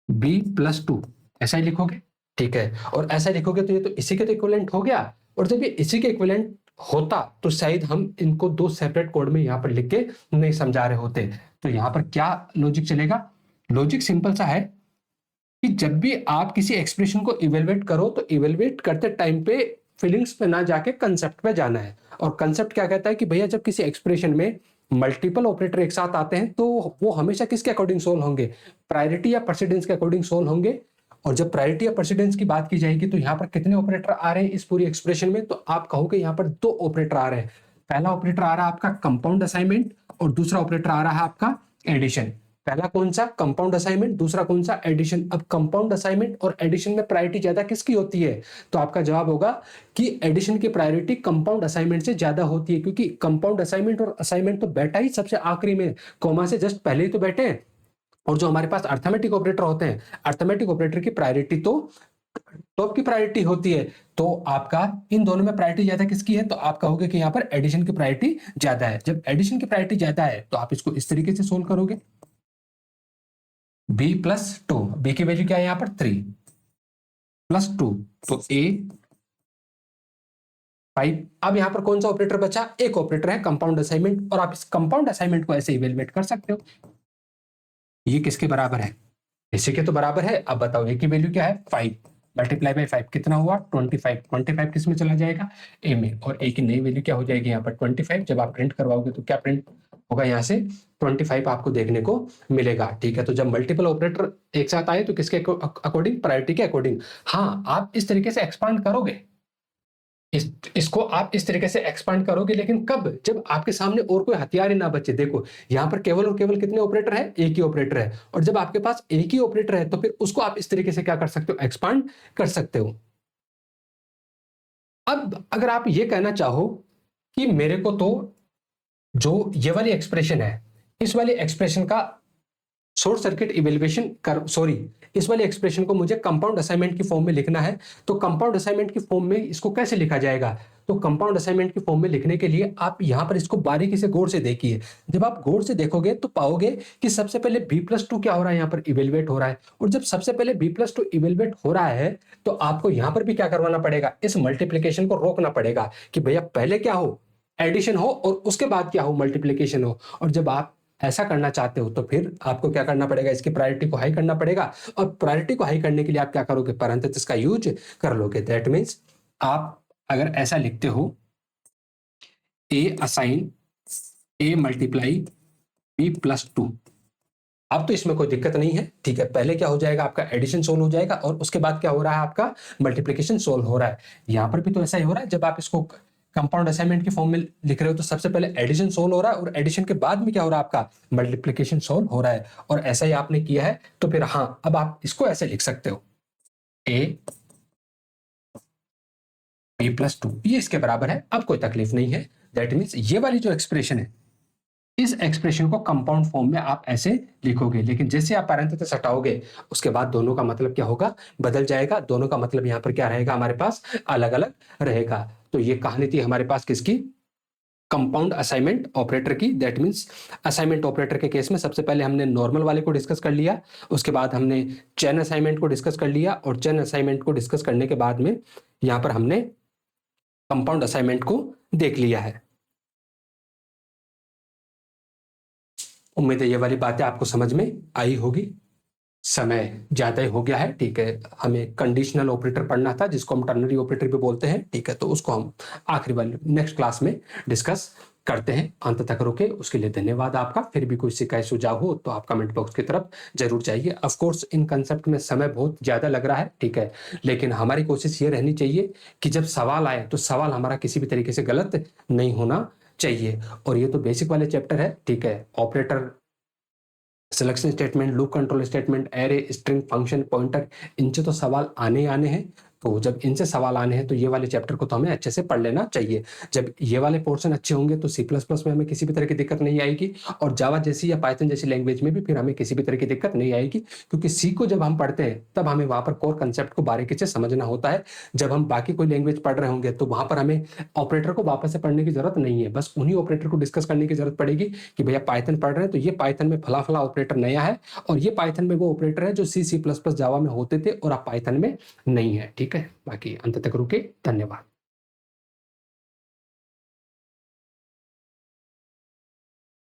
b plus 2 ऐसा ही लिखोगे। ठीक है, और ऐसा लिखोगे तो ये तो इसी के तो इक्विवेलेंट हो गया। और जब ये इसी के इक्विवेलेंट होता तो शायद हम इनको दो सेपरेट कोड में यहां पर लिख के नहीं समझा रहे होते। तो यहां पर क्या लॉजिक चलेगा, लॉजिक सिंपल सा है कि जब भी आप किसी एक्सप्रेशन को इवेलुएट करो तो इवेलुएट करते टाइम पे फीलिंग्स पे ना जाके कंसेप्ट पे जाना है। और कंसेप्ट क्या कहता है कि भैया जब किसी एक्सप्रेशन में मल्टीपल ऑपरेटर एक साथ आते हैं तो वो हमेशा किसके अकॉर्डिंग सोल्व होंगे, प्रायोरिटी या प्रेसिडेंस के अकॉर्डिंग सोल्व होंगे। और जब प्रायोरिटी या प्रेसिडेंस की बात की जाएगी तो यहाँ पर कितने ऑपरेटर आ रहे हैं इस पूरी एक्सप्रेशन में, तो आप कहोगे यहाँ पर दो ऑपरेटर आ रहे हैं। पहला ऑपरेटर आ रहा है आपका कंपाउंड असाइनमेंट और दूसरा ऑपरेटर आ रहा है आपका एडिशन। पहला कौन सा कंपाउंड असाइनमेंट, दूसरा कौन सा एडिशन। अब कंपाउंड असाइनमेंट और एडिशन में प्रायोरिटी ज्यादा किसकी होती है, तो आपका जवाब होगा कि एडिशन की प्रायोरिटी कंपाउंड असाइनमेंट से ज्यादा होती है, क्योंकि कंपाउंड असाइनमेंट और असाइनमेंट तो बैठा ही सबसे आखिरी में, कॉमा से जस्ट पहले ही तो बैठे हैं। और जो हमारे पास अर्थमेटिक ऑपरेटर होते हैं, अर्थमेटिक ऑपरेटर की प्रायोरिटी तो टॉप की प्रायोरिटी होती है। तो आपका इन दोनों में प्रायोरिटी ज्यादा किसकी है, तो आप कहोगे कि यहाँ पर एडिशन की प्रायोरिटी ज्यादा है। जब एडिशन की प्रायोरिटी ज्यादा है तो आप इसको इस तरीके से सोल्व करोगे, b प्लस 2, b की वैल्यू क्या है यहाँ पर 3 प्लस 2 तो a 5। अब यहाँ पर कौन सा ऑपरेटर बचा, एक ऑपरेटर है कंपाउंड असाइनमेंट। और आप इस कंपाउंड असाइनमेंट को ऐसे इवेलुएट कर सकते हो, ये किसके बराबर है, इसी के तो बराबर है। अब बताओ a की वैल्यू क्या है 5 मल्टीप्लाई बाई 5 कितना हुआ 25 किस में चला जाएगा a में। और a की नई वैल्यू क्या हो जाएगी यहाँ पर 25। जब आप प्रिंट करवाओगे तो क्या प्रिंट होगा यहाँ से 25 आपको देखने को मिलेगा। ठीक है, तो जब मल्टीपल ऑपरेटर एक साथ आए तो किसके अकॉर्डिंग, प्रायोरिटी के अकॉर्डिंग। हाँ, आप इस तरीके से एक्सपांड करोगे, इसको आप इस तरीके से एक्सपांड करोगे, लेकिन कब, जब आपके सामने और कोई हथियार ही ना बचे। देखो यहां पर केवल और केवल कितने ऑपरेटर है, एक ही ऑपरेटर है, और जब आपके पास एक ही ऑपरेटर है तो फिर उसको आप इस तरीके से क्या कर सकते हो, एक्सपांड कर सकते हो। अब अगर आप ये कहना चाहो कि मेरे को तो जो ये वाली एक्सप्रेशन है, इस वाली एक्सप्रेशन का शॉर्ट सर्किट इवेल्युएशन कर, सॉरी, इस वाले एक्सप्रेशन को मुझे कंपाउंड असाइनमेंट की फॉर्म में लिखना है, तो कंपाउंड असाइनमेंट की फॉर्म में इसको कैसे लिखा जाएगा। तो कंपाउंड असाइनमेंट की फॉर्म में लिखने के लिए आप यहां पर इसको बारीकी से गौर से देखिए। जब आप गौर से देखोगे तो पाओगे कि सबसे पहले b+2 क्या हो रहा है, यहाँ पर इवेल्युएट हो रहा है, और जब सबसे पहले b+2 इवेल्युएट हो रहा है तो आपको यहां पर भी क्या करवाना पड़ेगा, इस मल्टीप्लीकेशन को रोकना पड़ेगा कि भैया पहले क्या हो, एडिशन हो, और उसके बाद क्या हो, मल्टीप्लीकेशन हो। और जब आप ऐसा करना चाहते हो तो फिर आपको क्या करना पड़ेगा, इसकी प्रायोरिटी को हाई करना पड़ेगा, और प्रायोरिटी को हाई करने के लिए आप क्या करोगे, पैरेंथेसिस का यूज कर लोगे। दैट मीन्स आप अगर ऐसा लिखते हो, ए असाइन ए मल्टीप्लाई b+2, अब तो इसमें कोई दिक्कत नहीं है। ठीक है, पहले क्या हो जाएगा, आपका एडिशन सोल्व हो जाएगा, और उसके बाद क्या हो रहा है, आपका मल्टीप्लीकेशन सोल्व हो रहा है। यहां पर भी तो ऐसा ही हो रहा है, जब आप इसको कंपाउंड असाइनमेंट की फॉर्म में लिख रहे हो तो सबसे पहले एडिशन सोल्व हो रहा है, और एडिशन के बाद में क्या हो रहा है, आपका मल्टीप्लीकेशन सोल्व हो रहा है। और ऐसा ही आपने किया है, तो फिर हाँ, अब आप इसको ऐसे लिख सकते हो, ए b+2, ये इसके बराबर है, अब कोई तकलीफ नहीं है। दैट मीन्स ये वाली जो एक्सप्रेशन है, इस एक्सप्रेशन को कंपाउंड फॉर्म में आप ऐसे लिखोगे, लेकिन जैसे आप पैरेंथेसिस हटाओगे उसके बाद दोनों का मतलब क्या होगा, बदल जाएगा। दोनों का मतलब यहाँ पर क्या रहेगा, हमारे पास अलग अलग रहेगा। तो ये कहानी थी हमारे पास किसकी, कंपाउंड असाइनमेंट ऑपरेटर की। दैट मीन्स असाइनमेंट ऑपरेटर के केस में सबसे पहले हमने नॉर्मल वाले को डिस्कस कर लिया, उसके बाद हमने चेन असाइनमेंट को डिस्कस कर लिया, और चेन असाइनमेंट को डिस्कस करने के बाद में यहाँ पर हमने कंपाउंड असाइनमेंट को देख लिया है। उम्मीद है ये वाली बातें आपको समझ में आई होगी। समय ज्यादा ही हो गया है, ठीक है, हमें कंडीशनल ऑपरेटर पढ़ना था जिसको हम टर्नरी ऑपरेटर भी बोलते हैं। ठीक है, तो उसको हम आखिरी वाले नेक्स्ट क्लास में डिस्कस करते हैं। अंत तक रुके, उसके लिए धन्यवाद आपका। फिर भी कोई शिकायत सुझाव हो तो आप कमेंट बॉक्स की तरफ जरूर जाइए। ऑफ कोर्स इन कंसेप्ट में समय बहुत ज्यादा लग रहा है, ठीक है, लेकिन हमारी कोशिश ये रहनी चाहिए कि जब सवाल आए तो सवाल हमारा किसी भी तरीके से गलत नहीं होना चाहिए। और ये तो बेसिक वाले चैप्टर है, ठीक है, operator, selection statement, loop control statement, array, string, function, pointer, इनसे तो सवाल आने ही आने हैं। तो जब इनसे सवाल आने हैं तो ये वाले चैप्टर को तो हमें अच्छे से पढ़ लेना चाहिए। जब ये वाले पोर्शन अच्छे होंगे तो C++ में हमें किसी भी तरह की दिक्कत नहीं आएगी, और जावा जैसी या पाइथन जैसी लैंग्वेज में भी फिर हमें किसी भी तरह की दिक्कत नहीं आएगी, क्योंकि सी को जब हम पढ़ते हैं तब हमें वहां पर कोर कंसेप्ट को बारीकी से समझना होता है। जब हम बाकी कोई लैंग्वेज पढ़ रहे होंगे तो वहां पर हमें ऑपरेटर को वापस से पढ़ने की जरूरत नहीं है, बस उन्हीं ऑपरेटर को डिस्कस करने की जरूरत पड़ेगी कि भैया पाइथन पढ़ रहे हैं तो ये पाइथन में फला फला ऑपरेटर नया है, और ये पाइथन में वो ऑपरेटर है जो C++ जावा में होते थे और अब पाइथन में नहीं है। ठीक है, बाकी अंत तक रुके, धन्यवाद।